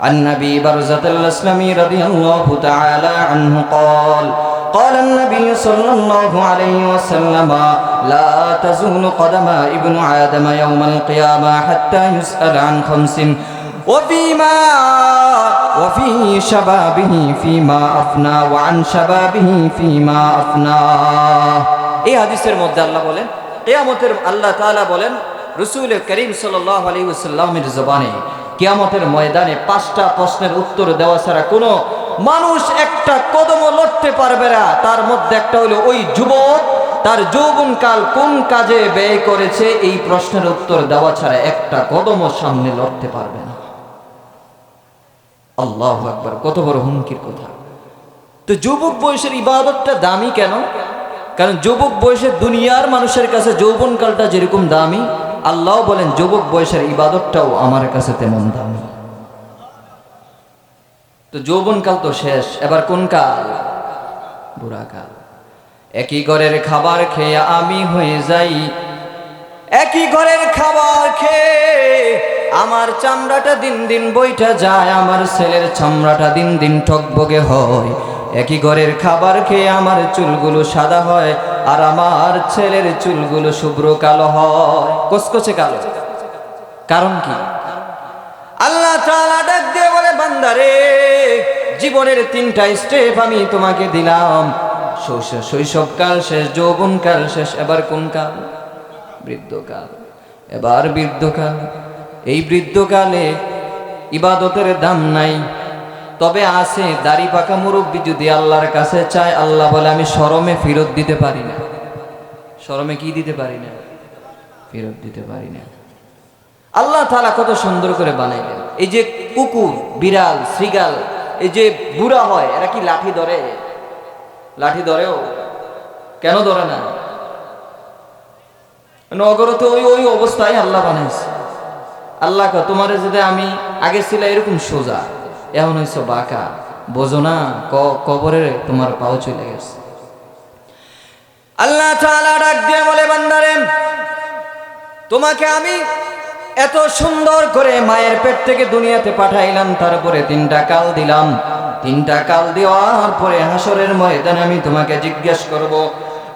عن أبي برزة الأسلمي رضي الله تعالى عنه قال النبي صلى الله عليه وسلم لا تزول قدم ابن آدم يوم القيامة حتى يسأل عن خمس وفي شبابه فيما أفنى وعن شبابه فيما أفنى. এই হাদিসের মধ্যে আল্লাহ বলেন, কিয়ামতের আল্লাহ তাআলা বলেন রাসূল করিম সাল্লাল্লাহু আলাইহি ওয়াসাল্লামের জবানে, কিয়ামতের ময়দানে 5টা প্রশ্নের উত্তর দেওয়া ছাড়া কোনো মানুষ একটা কদমও লড়তে পারবে না। তার মধ্যে একটা হলো ওই যুবক তার যৌবনকাল কোন কাজে ব্যয় করেছে, এই প্রশ্নের উত্তর দেওয়া ছাড়া একটা কদমও সামনে লড়তে পারবে না। আল্লাহু আকবার, কত বড় হুমকির কথা। তো যুবক বয়সের ইবাদতটা দামি কেন? কারণ যুবক বয়সের দুনিয়ার মানুষের কাছে যৌবনকালটা যেরকম দামি, আল্লাহ বলেন যুবক বয়সের ইবাদতটাও আমার কাছে তেমন দামি। তো যৌবনকাল তো শেষ, এবার কোন কাল? বুড়া কাল। একই ঘরের খাবার খেয়ে আমি হয়ে যাই, একই ঘরের খাবার খেয়ে আমার চামড়াটা দিন দিন বইটা যায়, আমার ছেলের চামড়াটা দিন দিন টকবগে হয়। একই ঘরের খাবার খেয়ে আমার চুলগুলো সাদা হয় আর আমার ছেলের চুলগুলো শুভ্র কালো হয়, কচকচে কালো। কারণ কি? আল্লাহ তাআলা ডাক দিয়ে বলে, বান্দারে জীবনের 3টা স্টেপ আমি তোমাকে দিলাম। শৈশবকাল শেষ, যৌবনকাল শেষ, এবার কোন কাল? বৃদ্ধকাল। এবার বৃদ্ধকাল। এই বৃদ্ধকালে ইবাদতের দাম নাই, তবে আছে দাড়ি পাকা মুরব্বী যদি আল্লাহর কাছে চায়, আল্লাহ বলে আমি শরমে ফেরত দিতে পারি না। শরমে কি দিতে পারি না? ফেরত দিতে পারি না। আল্লাহ তাআলা কত সুন্দর করে বানাইলেন। এই যে কুকুর, বিড়াল, শ্রীগাল, এই যে বুড়া হয়, এরা কি লাঠি ধরে? লাঠি ধরেও? কেন ধরে না? নগরত ওই অবস্থায় আল্লাহ বানাইছে। আল্লাহ তোমার যদি আমি আগে ছিল এরকম সোজা, এখন হয়েছে বাঁকা, বোঝো না? কবরে তোমার পাও চলে গেছে। আল্লাহ তাআলা ডাক দিয়ে বলে, বান্দারে তোমাকে আমি এত সুন্দর করে মায়ের পেট থেকে দুনিয়াতে পাঠাইলাম, তারপরে 3টা কাল দিলাম। 3টা কাল দেওয়ার পরে হাসরের ময়দানে আমি তোমাকে জিজ্ঞেস করব,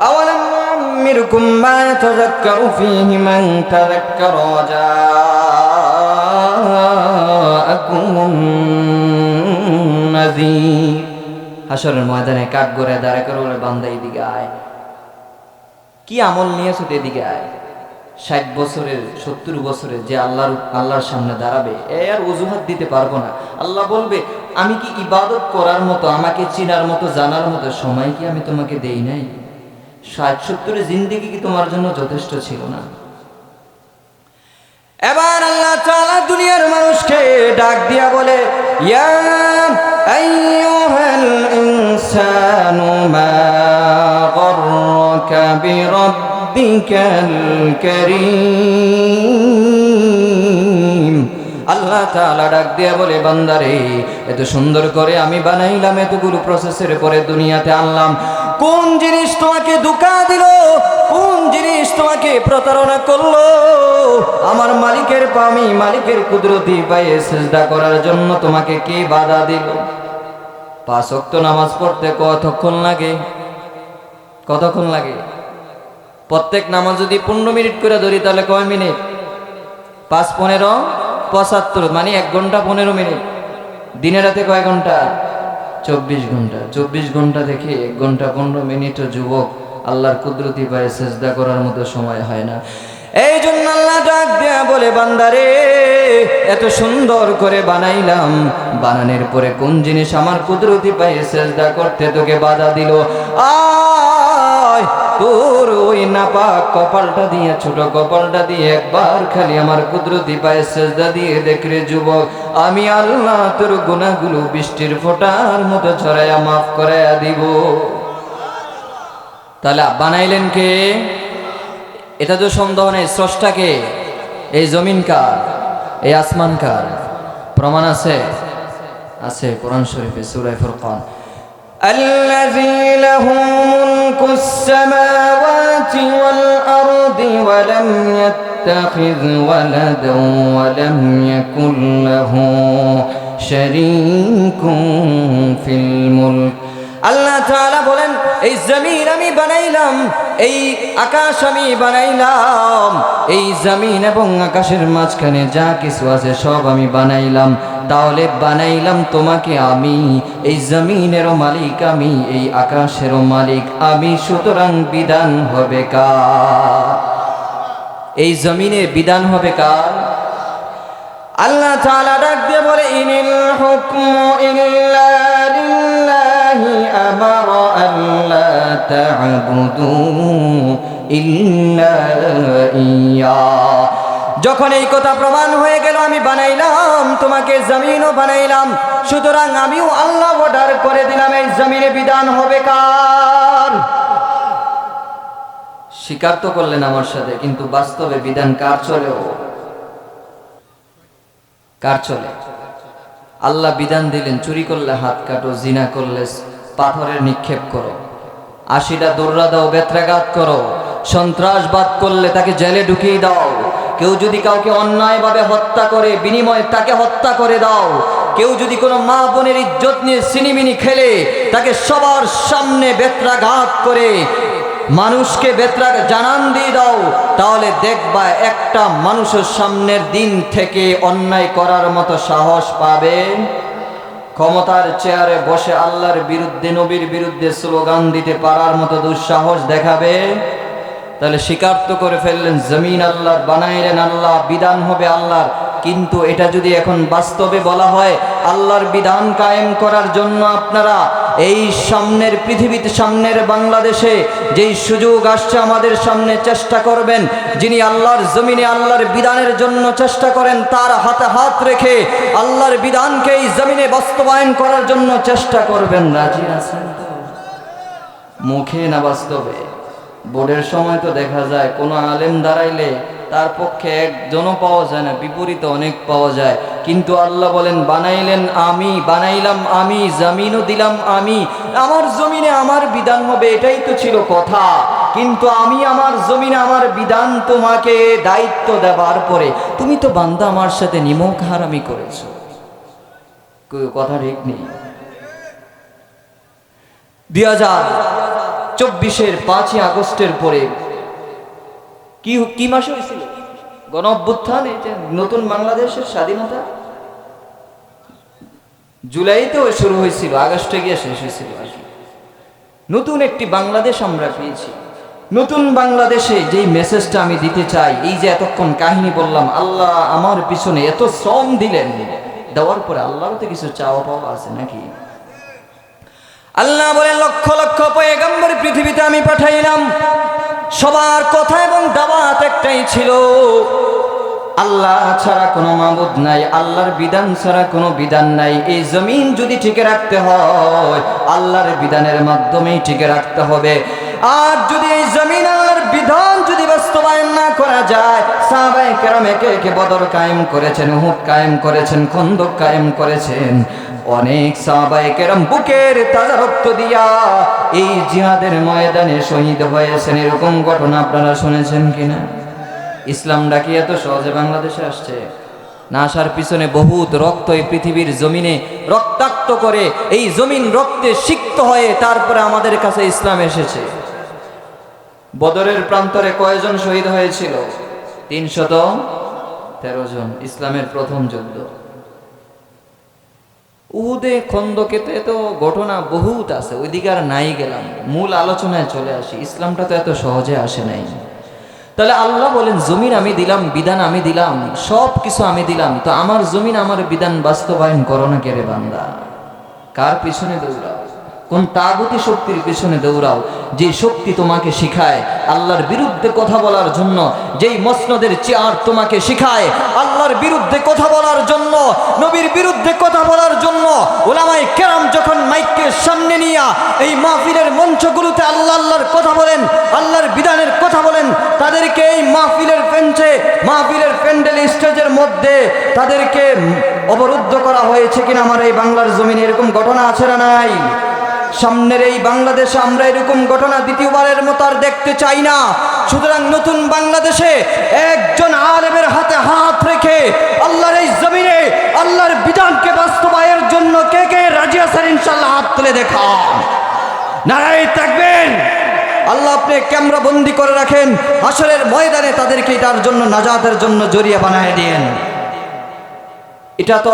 আওয়ালাম নুআম্মিরকুম মা তাযাক্কারু ফীহি মান তাযাক্কারা জাআকুমুন নাযীর। হাসরের ময়দানে কাঠগড়ায় দাঁড়া করে বলে, বান্দা এদিকে আয়, কি আমল নিয়েছো এদিকে আয়। 60 বছরের 70 বছরের যে আল্লাহর সামনে দাঁড়াবে, আর অজুহাত দিতে পারবো না। আল্লাহ বলবে, আমি কি ইবাদত করার মতো, আমাকে চিনার মতো, জানার মতো সময় কি আমি তোমাকে দেই নাই? 60-70 জিন্দেগি কি তোমার জন্য যথেষ্ট ছিল না? এবার আল্লাহ তাআলা দুনিয়ার মানুষকে ডাক দিয়া বলে, ইয়া আইয়ুহাল ইনসানু মা গররাকা বিরাব্বিকাল কারীম। আল্লাহ তাআলা ডাক দিয়া বলে, বান্দারে এত সুন্দর করে আমি বানাইলাম, এতগুলো প্রসেসের পরে দুনিয়াতে আনলাম, কোন জিনিস তোমাকে ধোঁকা দিল? কোন জিনিস তোমাকে প্রতারণা করলো? আমার মালিকের পামি, মালিকের কুদরতি পায়ে সিজদা করার জন্য তোমাকে কে বাধা দিল? 5 ওয়াক্ত নামাজ পড়তে কতক্ষণ লাগে? কতক্ষণ লাগে? প্রত্যেক নামাজ যদি 15 মিনিট করে ধরি তাহলে কয় মিনিট? 5 15 75, মানে 1 ঘন্টা 15 মিনিট। দিনে রাতে কয় ঘন্টা? 24 ঘন্টা। 24 ঘন্টা দেখে 1 ঘন্টা 15 মিনিটও যুবক আল্লাহর কুদরতি পায়ে সিজদা করার মতো সময় হয় না। এই জন্য আল্লাহ ডাক দেয়া বলে, বান্দারে এত সুন্দর করে বানাইলাম, বানানোর পরে কোন জিনিস আমার কুদরতি পায়ে সিজদা করতে তোকে বাধা দিল? আয় তোর ওই নাপাক কপালটা দিয়ে, ছোট কপালটা দিয়ে একবার খালি আমার কুদরতি পায়ে সিজদা দিয়ে দেখ রে যুবক, আমি আল্লাহ তোর গুনাহগুলো বৃষ্টির ফোঁটার মতো ছড়াইয়া মাফ করাইয়া দিব। তাহলে বানাইলেন কে? এটা তো সন্দেহ নেই, স্রষ্টাকে। এই জমিন কার? এই আসমান কার? প্রমাণ আছে? আছে কোরআন শরীফে সূরা ফুরকান, আল্লাযী লাহু মুলকুস সামাওয়াতি ওয়াল আরদি ওয়া লাম ইয়াত্তাখিয ওয়ালাদান ওয়া লাম ইয়াকুল লাহু شريك في الملك আল্লাহ তাআলা বলেন এই জমিন আমি বানাইলাম, এই আকাশ আমি বানাইলাম, এই জমিন এবং আকাশের মাঝখানে যা কিছু আছে সব আমি বানাইলাম। তাহলে বানাইলাম তোমাকে আমি, এই জমিনেরও মালিক আমি, এই আকাশেরও মালিক আমি, সুতরাং বিধান হবে কার? এই জমিনে বিধান হবে কার? আল্লাহ তাআলা ডাক দিয়ে বলে ইনিল হুকমু ইল্লা লিল্লাহি আমারা আল্লা তা'বুদু ইল্লা ইয়া। যখন এই কথা প্রমাণ হয়ে গেল আমি বানাইলাম তোমাকে, জমিনও বানাইলাম, সুতরাং আমিও আল্লাহ অর্ডার করে দিলাম এই জমিনে বিধান হবে কার? স্বীকার তো করলেন আমার সাথে, কিন্তু বাস্তবে বিধান কার চলে? কার চলে? আল্লাহ বিধান দিলেন চুরি করলে হাত কাটো, জিনা করলে পাথরের নিক্ষেপ করো, 80টা দৌড়া দাও, বেত্রাঘাত করো, সন্ত্রাসবাদ করলে তাকে জেলে ঢুকিয়ে দাও, কেউ যদি কাউকে অন্যায়ভাবে হত্যা করে বিনিময়ে তাকে হত্যা করে দাও, কেউ যদি কোনো মা বোনের ইজ্জত নিয়ে সিনিমিনি খেলে তাকে সবার সামনে বেত্রাঘাত করে মানুষকে বেত্রাঘাত জানান দিয়ে দাও, তাহলে দেখবা একটা মানুষের সামনের দিন থেকে অন্যায় করার মতো সাহস পাবে? ক্ষমতার চেয়ারে বসে আল্লাহর বিরুদ্ধে, নবীর বিরুদ্ধে স্লোগান দিতে পারার মতো দুঃসাহস দেখাবে? তাহলে স্বীকার তো করে ফেললেন জমিন আল্লাহর, বানাইলেন আল্লাহ, বিধান হবে আল্লাহর। কিন্তু এটা যদি এখন বাস্তবে বলা হয় আল্লাহর বিধান কায়েম করার জন্য আপনারা এই সামনের পৃথিবীতে, সামনের বাংলাদেশে যেই সুযোগ আসছে আমাদের সামনে, চেষ্টা করবেন যিনি আল্লাহর জমিনে আল্লাহর বিধানের জন্য চেষ্টা করেন তার হাতে হাত রেখে আল্লাহর বিধানকে এই জমিনে বাস্তবায়ন করার জন্য চেষ্টা করবেন। রাজি আছেন তো? মুখে না বাস্তবে? বোর্ডের সময় তো দেখা যায় কোনো আলেম দাঁড়াইলে তার পক্ষে একজনও পাওয়া যায় না, বিপরীতে অনেক পাওয়া যায়। কিন্তু আল্লাহ বলেন বানাইলেন আমি, বানাইলাম আমি, জমিনও দিলাম আমি, আমার জমিনে আমার বিধান হবে, এটাই তো ছিল কথা। কিন্তু আমি আমার জমিনে আমার বিধান তোমাকে দায়িত্ব দেবার পরে তুমি তো বান্দা আমার সাথে নিমক হারামি করেছো, কথা ঠিক নেই? 2024-এর 5ই আগস্টের পরে কি মাসে হয়েছিল গণ অভ্যুত্থান? এই যে নতুন বাংলাদেশের স্বাধীনতা জুলাইতেও শুরু হয়েছিল, আগস্টে গিয়ে শেষ হয়েছিল। নতুন একটি বাংলাদেশ আমরা পেয়েছি। নতুন বাংলাদেশে যেই মেসেজটা আমি দিতে চাই, এই যে এতক্ষণ কাহিনী বললাম, আল্লাহ আমার পিছনে এত শ্রম দিলেন, দেওয়ার পরে আল্লাহরও তো কিছু চাওয়া পাওয়া আছে নাকি? আল্লাহ বলেন লক্ষ লক্ষ পয়গম্বর পৃথিবীতে আমি পাঠাইলাম, সবার কথা এবং দাওয়াত একটাই ছিল, আল্লাহ ছাড়া কোনো মাবুদ নাই, আল্লাহর বিধান ছাড়া কোনো বিধান নাই। এই জমিন যদি টিকে রাখতে হয় আল্লাহর বিধানের মাধ্যমেই টিকে রাখতে হবে। আর যদি এই জমিন আল্লাহর বিধান যদি বাস্তবায়ন না করা যায়, সাহাবায়ে কেরাম একে একে বদর কায়েম করেছেন, উহুদ কায়েম করেছেন, খন্দক কায়েম করেছেন, অনেক সাহাবায়ে কেরাম বুকের তাজা রক্ত দিয়া এই জিহাদের ময়দানে শহীদ হয়েছেন। এরকম ঘটনা আপনারা শুনেছেন কিনা? ইসলামটা কি এত সহজে বাংলাদেশে আসছে? না, আসার পিছনে বহুত রক্ত এই পৃথিবীর জমিনে রক্তাক্ত করে এই জমিন রক্তে সিক্ত হয়ে তারপরে আমাদের কাছে ইসলাম এসেছে। বদরের প্রান্তরে কয়জন শহীদ হয়েছিল? 313 জন। ইসলামের প্রথম যুদ্ধ। উহুদে, খন্দকেতে তো ঘটনা বহুত আছে, ওইদিকে আর নাই গেলাম, মূল আলোচনায় চলে আসি। ইসলামটা তো এত সহজে আসে নাই। তাহলে আল্লাহ বলেন জমিন আমি দিলাম, বিধান আমি দিলাম, সব কিছু আমি দিলাম, তো আমার জমিন আমার বিধান বাস্তবায়ন করো না কে রে বান্দা? কার পিছনে দৌড়াও? কোন তাগুতি শক্তির পিছনে দৌড়াও যে শক্তি তোমাকে শিখায় আল্লাহর বিরুদ্ধে কথা বলার জন্য, যেই মসনদের চেয়ার তোমাকে শিখায় আল্লাহর বিরুদ্ধে কথা বলার জন্য, নবীর বিরুদ্ধে কথা বলার জন্য। ওলামায়ে কেরাম যখন মাইককে সামনে নিয়ে এই মাহফিলের মঞ্চগুলোতে আল্লাহ আল্লাহর কথা বলেন, আল্লাহর বিধানের কথা বলেন, তাদেরকে এই মাহফিলের বেঞ্চে, মাহফিলের প্যান্ডেল, স্টেজের মধ্যে তাদেরকে অবরুদ্ধ করা হয়েছে কিনা আমার এই বাংলার জমিনে? এরকম ঘটনা আছে না নাই? সামনের এই বাংলাদেশে আমরা এরকম ঘটনা দ্বিতীয়বারের মতো আর দেখতে চাই না। সুতরাং নতুন বাংলাদেশে একজন আলেমের হাতে হাত রেখে আল্লাহর এই জমিনে আল্লাহর বিধানকে বাস্তবায়ন তুলে দেখান। নারায়ে তাকবীর। আল্লাহ আপনি ক্যামেরা বন্দি করে রাখেন, হাসরের ময়দানে তাদেরকে এটার জন্য নাজাতের জন্য জরিয়া বানায় দিয়েন। এটা তো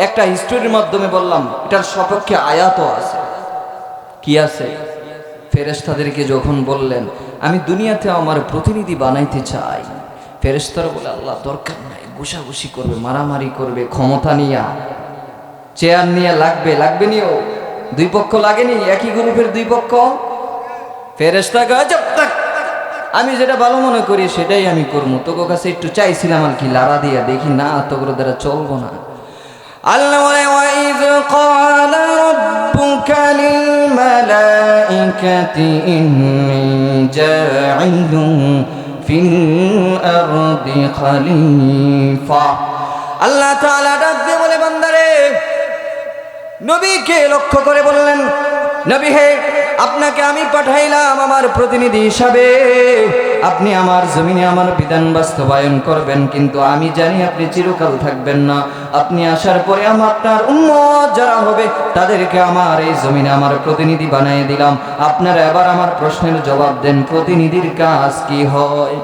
একটা হিস্টোরির মাধ্যমে বললাম, এটার সপক্ষে আয়াতও আছে। কি আছে? ফেরেশতাদেরকে যখন বললেন আমি দুনিয়াতে আমার প্রতিনিধি বানাইতে চাই, ফেরেশতারা বলে আল্লাহ দরকার নাই, ঘুষাঘুষি করবে, মারামারি করবে, ক্ষমতা নিয়া চেয়ার নিয়ে লাগবে নিও। দুই পক্ষ লাগেনি, একই গ্রুপের দুই পক্ষ। ফেরেশতা কয় চুপ থাক, আমি যেটা ভালো মনে করি সেটাই আমি করবো, তোকে কাছে একটু চাইছিলাম আর কি, লাড়া দিয়া দেখি না তোর দ্বারা চলবো না। আল্লাহ বলে ওয়াইয ক্বালা রাব্বুকা লিল মালাইকাতি ইন্নী জাইলুন ফিল আরদি খলিফা। আল্লাহ তাআলা ডাক দিয়ে বলে বান্দারে, নবীকে লক্ষ্য করে বললেন, নবী হে, আপনাকে আমি পাঠাইলাম আমার প্রতিনিধি হিসাবে, আপনি আমার জমিনে আমার বিধান বাস্তবায়ন করবেন, কিন্তু আমি জানি আপনি চিরকাল থাকবেন না। আপনি আসার পরে আপনার উম্মত যারা হবে তাদেরকে আমার এই জমিনে আমার প্রতিনিধি বানিয়ে দিলাম। আপনারা এবার আমার প্রশ্নের জবাব দেন, প্রতিনিধির কাজ কি হয়?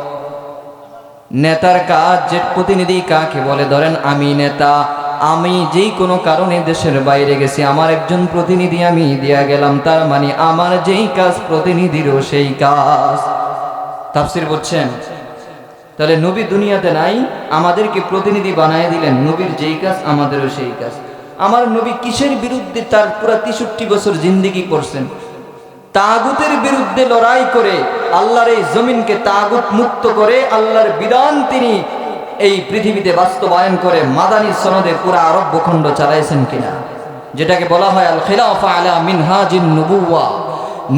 নেতার কাজ, যে প্রতিনিধি কাকে বলে? ধরেন আমি নেতা, আমি যেই কোনো কারণে দেশের বাইরে গেছি, আমার একজন প্রতিনিধি আমি দিয়া গেলাম, তার মানে আমার যেই কাজ প্রতিনিধিরও সেই কাজ। তাফসীর বলছেন, তাহলে নবী দুনিয়াতে নাই, আমাদেরকে প্রতিনিধি বানায় দিলেন, নবীর যেই কাজ আমাদেরও সেই কাজ। আমার নবী কিসের বিরুদ্ধে তার পুরা 63 বছর জিন্দেগি করছেন? তাগুতের বিরুদ্ধে লড়াই করে আল্লাহর এই জমিনকে তাগুত মুক্ত করে আল্লাহর বিধান তিনি এই পৃথিবীতে বাস্তবায়ন করে মাদানী সনদে পুরা আরব ভূখণ্ড চালাইছেন কিনা, যেটাকে বলা হয় আল খিলাফা আলা মিনহাজিন নবুওয়া।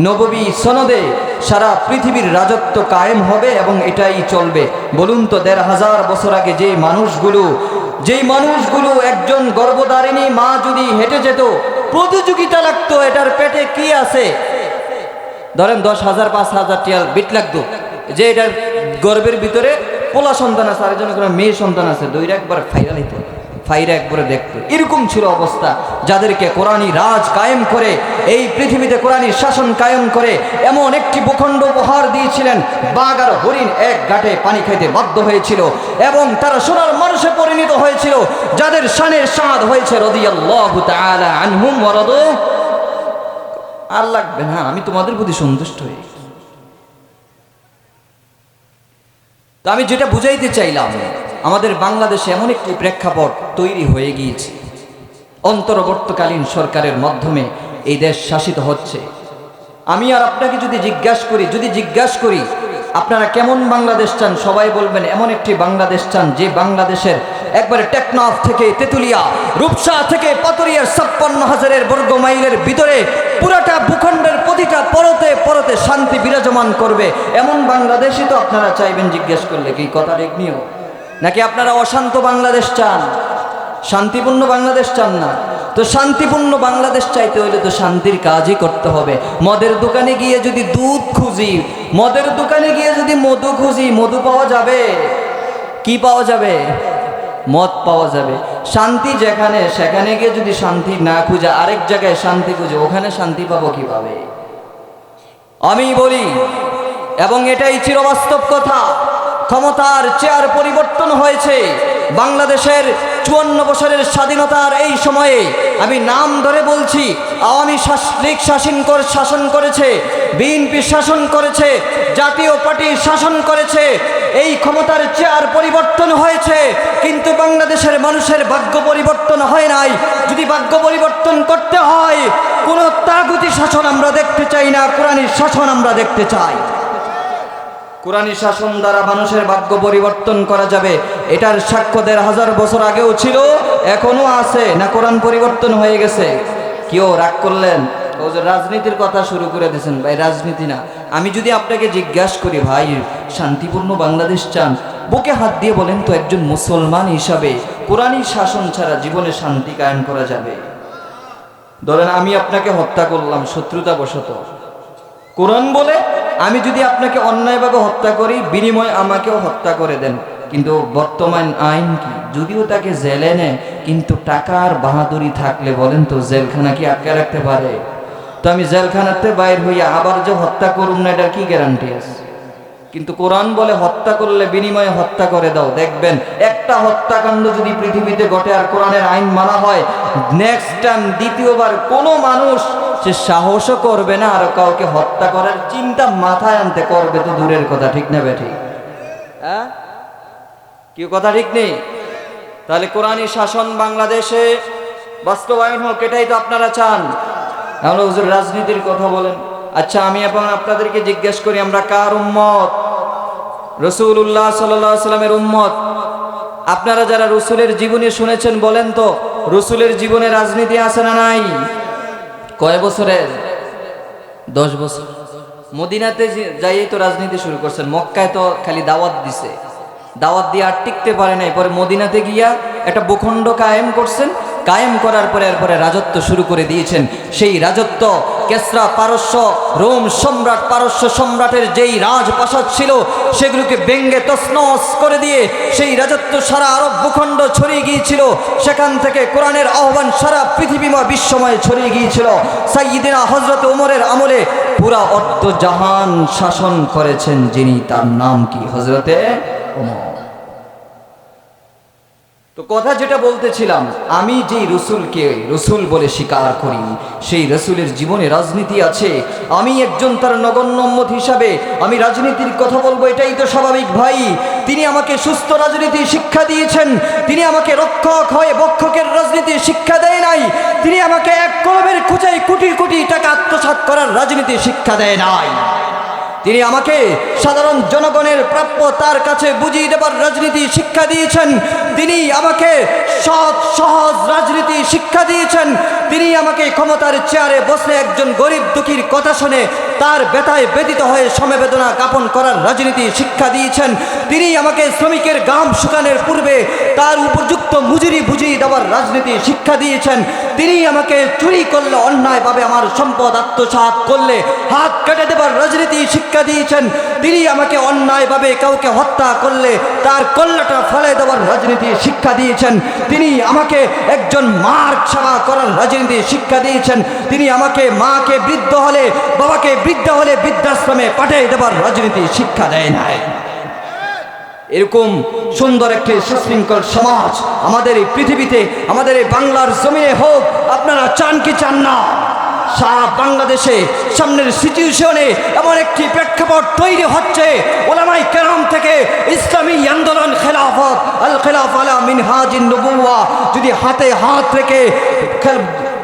নববী সনদে সারা পৃথিবীর রাজত্ব কায়েম হবে এবং এটাই চলবে। বলুন তো 1500 বছর আগে যেই মানুষগুলো একজন গর্ভধারিণী মা যদি হেঁটে যেত, প্রতিযোগিতা লাগতো এটার পেটে কি আছে, ধরেন 10,000 5,000 টিয়াল বিট লাগতো, যে এটার গর্ভের ভিতরে পোলা সন্তান আছে, আরেকজনের করে মেয়ে সন্তান আছে, দুইটা একবার ফাইরা নিত, ফাইরা একবারে দেখতো। এরকম ছিল অবস্থা। যাদেরকে কোরআনী রাজ কায়েম করে এই পৃথিবীতে কোরআনী শাসন কায়েম করে এমন একটি ভূখণ্ড উপহার দিয়েছিলেন, বাঘ আর হরিণ এক ঘাটে পানি খাইতে বাধ্য হয়েছিল এবং তারা সোনার মানুষে পরিণত হয়েছিল, যাদের শানের সাদ হয়েছে রাদিয়াল্লাহু তাআলা আনহুম ওয়া রাদু। আর লাগবে না, আমি তোমাদের প্রতি সন্তুষ্ট হই। তো আমি যেটা বুঝাইতে চাইলাম, আমাদের বাংলাদেশে এমন একটি প্রেক্ষাপট তৈরি হয়ে গিয়েছে, অন্তর্বর্তীকালীন সরকারের মাধ্যমে এই দেশ শাসিত হচ্ছে। আমি আর আপনাকে যদি জিজ্ঞাসা করি আপনারা কেমন বাংলাদেশ চান, সবাই বলবেন এমন একটি বাংলাদেশ চান যে বাংলাদেশের একবারে টেকনাফ থেকে তেতুলিয়া, রূপসা থেকে পাতুরিয়ার 56,000 বর্গ মাইলের ভিতরে পুরাটা ভূখণ্ডের প্রতিটা পরতে পরতে শান্তি বিরাজমান করবে, এমন বাংলাদেশই তো আপনারা চাইবেন। জিজ্ঞেস করলে কি কথা ঠিক নিও? নাকি আপনারা অশান্ত বাংলাদেশ চান, শান্তিপূর্ণ বাংলাদেশ চান না? তো শান্তিপূর্ণ বাংলাদেশ চাইতে হলে তো শান্তির কাজই করতে হবে। মদের দোকানে গিয়ে যদি দুধ খুঁজি, মদের দোকানে গিয়ে যদি মধু খুঁজি, মধু পাওয়া যাবে? কি পাওয়া যাবে? মদ পাওয়া যাবে। শান্তি যেখানে, সেখানে গিয়ে যদি শান্তি না খুঁজে আরেক জায়গায় শান্তি খুঁজে, ওখানে শান্তি পাবো কিভাবে? আমি বলি, এবং এটাই চিরবাস্তব কথা, ক্ষমতার চেয়ার পরিবর্তন হয়েছে। বাংলাদেশের 54 বছরের স্বাধীনতার এই সময়ে আমি নাম ধরে বলছি, আওয়ামী লীগ শাসন করেছে, বিএনপি শাসন করেছে, জাতীয় পার্টি শাসন করেছে, এই ক্ষমতার চেয়ার পরিবর্তন হয়েছে, কিন্তু বাংলাদেশের মানুষের ভাগ্য পরিবর্তন হয় নাই। যদি ভাগ্য পরিবর্তন করতে হয়, কোনো তাগুতি শাসন আমরা দেখতে চাই না, কোরআনী শাসন আমরা দেখতে চাই। কোরআনী শাসন দ্বারা মানুষের ভাগ্য পরিবর্তন করা যাবে, এটার সাক্ষ্য 1500 বছর আগেও ছিল, এখনো আছে। না কোরআন পরিবর্তন হয়ে গেছে? কেউ রাগ করলেন, ও যে রাজনীতির কথা শুরু করে দিয়েছেন। ভাই রাজনীতি না, আমি যদি আপনাকে জিজ্ঞাসা করি ভাই শান্তিপূর্ণ বাংলাদেশ চান, বুকে হাত দিয়ে বলেন তো একজন মুসলমান হিসাবে কোরআনী শাসন ছাড়া জীবনে শান্তি কায়েম করা যাবে? ধরেন আমি আপনাকে হত্যা করলাম শত্রুতা বশত, কোরআন বলে আমি যদি আপনাকে অন্যায়ভাবে হত্যা করি, বিনিময়ে আমাকেও হত্যা করে দেন, কিন্তু বর্তমান আইন কি? যদিও তাকে জেলে নেয়, কিন্তু টাকার বাহাদুরি থাকলে বলেন তো জেলখানা কি আটকে রাখতে পারে? তো আমি জেলখানাতে বাইর হইয়া আবার যে হত্যা করুম না, এটার কি গ্যারান্টি আছে? কিন্তু কোরআন বলে হত্যা করলে বিনিময়ে হত্যা করে দাও। দেখবেন একটা হত্যাকাণ্ড যদি পৃথিবীতে ঘটে আর কোরআনের আইন মানা হয়, নেক্সট টাইম দ্বিতীয়বার কোনো মানুষ সে সাহসও করবে না আর কাউকে হত্যা করার চিন্তা মাথায় আনতে, করবে তো দূরের কথা। ঠিক না বেঠিক? হ্যাঁ, কি কথা ঠিক নেই? তাহলে কোরআনী শাসন বাংলাদেশে বাস্তবায়ন হোক, এটাই তো আপনারা চান। আমরা হুজুর রাজনীতির কথা বলেন। আচ্ছা, আমি এখন আপনাদেরকে জিজ্ঞেস করি, আমরা কার উম্মত? রাসূলুল্লাহ সাল্লাল্লাহু আলাইহি সাল্লামের উম্মত। আপনারা যারা রাসূলের জীবনী শুনেছেন বলেন তো, রাসূলের জীবনে রাজনীতি আছে না নাই? কয় বছরের? 10 বছর। মদিনাতে যাইই তো রাজনীতি শুরু করছেন। মক্কায় তো খালি দাওয়াত দিছে, দাওয়াত দিয়ে আর টিকতে পারে নাই। পরে মদিনাতে গিয়া একটা ভূখণ্ড কায়েম করছেন। কায়েম করার পরে এরপরে রাজত্ব শুরু করে দিয়েছেন। সেই রাজত্ব কেসরা পারস্য, রোম সম্রাট, পারস্য সম্রাটের যেই রাজপ্রাসাদ ছিল সেগুলোকে ভেঙ্গে তছনছ করে দিয়ে সেই রাজত্ব সারা আরব ভূখণ্ড ছড়িয়ে গিয়েছিল। সেখান থেকে কোরআনের আহ্বান সারা পৃথিবীময় বিশ্বময় ছড়িয়ে গিয়েছিল। সাইয়্যিদিনা হযরত ওমরের আমলে পুরা অর্ধ জাহান শাসন করেছেন যিনি, তার নাম কি? হযরতে ওমর। তো কথা যেটা বলতেছিলাম, আমি যেই রসুলকে রসুল বলে স্বীকার করি, সেই রসুলের জীবনে রাজনীতি আছে। আমি একজন তার নগণ্য উম্মত হিসাবে আমি রাজনীতির কথা বলবো, এটাই তো স্বাভাবিক ভাই। তিনি আমাকে সুস্থ রাজনীতি শিক্ষা দিয়েছেন। তিনি আমাকে রক্ষক হয়ে বক্ষকের রাজনীতি শিক্ষা দেয় নাই। তিনি আমাকে এক কলমের খোঁচায় কোটি কোটি টাকা আত্মসাৎ করার রাজনীতি শিক্ষা দেয় নাই। তিনি আমাকে সাধারণ জনগণের প্রাপ্য তার কাছে বুঝিয়ে দেবার রাজনীতি শিক্ষা দিয়েছেন। তিনি আমাকে সৎ সহজ রাজনীতি শিক্ষা দিয়েছেন। তিনি আমাকে ক্ষমতার চেয়ারে বসে একজন গরিব দুঃখীর কথা শুনে তার ব্যথায় ব্যথিত হয়ে সমবেদনা জ্ঞাপন করার রাজনীতি শিক্ষা দিয়েছেন। তিনি আমাকে শ্রমিকের ঘাম শুকানোর পূর্বে তার উপযুক্ত মজুরি বুঝিয়ে দেওয়ার রাজনীতি শিক্ষা দিয়েছেন। তিনি আমাকে চুরি করলে, অন্যায়ভাবে আমার সম্পদ আত্মসাৎ করলে হাত কেটে দেবার রাজনীতি শিক্ষা দিয়েছেন। তিনি আমাকে অন্যায়ভাবে কাউকে হত্যা করলে তার কল্লাটা ফেলে দেওয়ার রাজনীতি শিক্ষা দিয়েছেন। তিনি আমাকে একজন মার সেবা করার রাজনীতি শিক্ষা দিয়েছেন। তিনি আমাকে মাকে বৃদ্ধ হলে, বাবাকে বৃদ্ধ হলে বৃদ্ধাশ্রমে পাঠিয়ে দেবার রাজনীতি শিক্ষা দেয় নাই। এরকম সুন্দর একটি সুশৃঙ্খল সমাজ আমাদের এই পৃথিবীতে, আমাদের এই বাংলার জমিনে হোক। আপনারা চান কি চান না? সারা বাংলাদেশে সামনের সিচুয়েশনে এমন একটি প্রেক্ষাপট তৈরি হচ্ছে, ওলামায়ে কেরাম থেকে ইসলামী আন্দোলন খেলাফত আল খেলাফা আলা মিনহাজিন নবুওয়া যদি হাতে হাত রেখে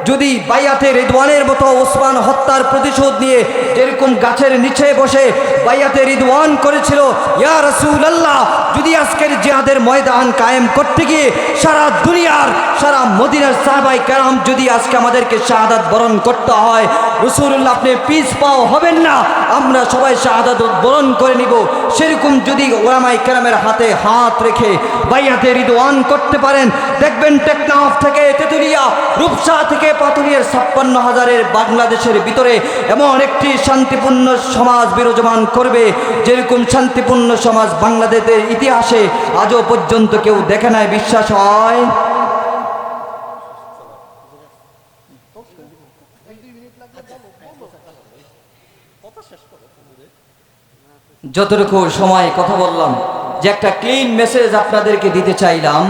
যদি বাইয়াতে রিদওয়ানের মতো ওসমান হত্যার প্রতিশোধ নিয়ে যেরকম গাছের নিচে বসে বাইয়াতে রিদওয়ান করেছিল, ইয়া রাসূলুল্লাহ, যদি আজকের জিহাদের ময়দান কায়েম করতে গিয়ে সারা দুনিয়ার, সারা মদিনার সাহাবায়ে কেরাম যদি আজকে আমাদেরকে শাহাদাত বরণ করতে হয়, রাসূলুল্লাহ আপনি পিছ পাও হবেন না, আমরা সবাই শাহাদাত বরণ করে নিব। সেরকম যদি ওলামায়ে কেরামের হাতে হাত রেখে বাইয়াতে রিদওয়ান করতে পারেন, দেখবেন টেকনাফ থেকে তেতুলিয়া, রূপসা থেকে পাতুরিয়ার 56,000-এর বাংলাদেশের ভিতরে এমন একটি শান্তিপূর্ণ সমাজ বিরাজমান করবে, যেরকম শান্তিপূর্ণ সমাজ বাংলাদেশের ইতিহাসে আজও পর্যন্ত কেউ দেখে নাই। বিশ্বাস হয়? যতটুকু সময় কথা বললাম, যে একটা ক্লিন মেসেজ আপনাদেরকে দিতে চাইলাম,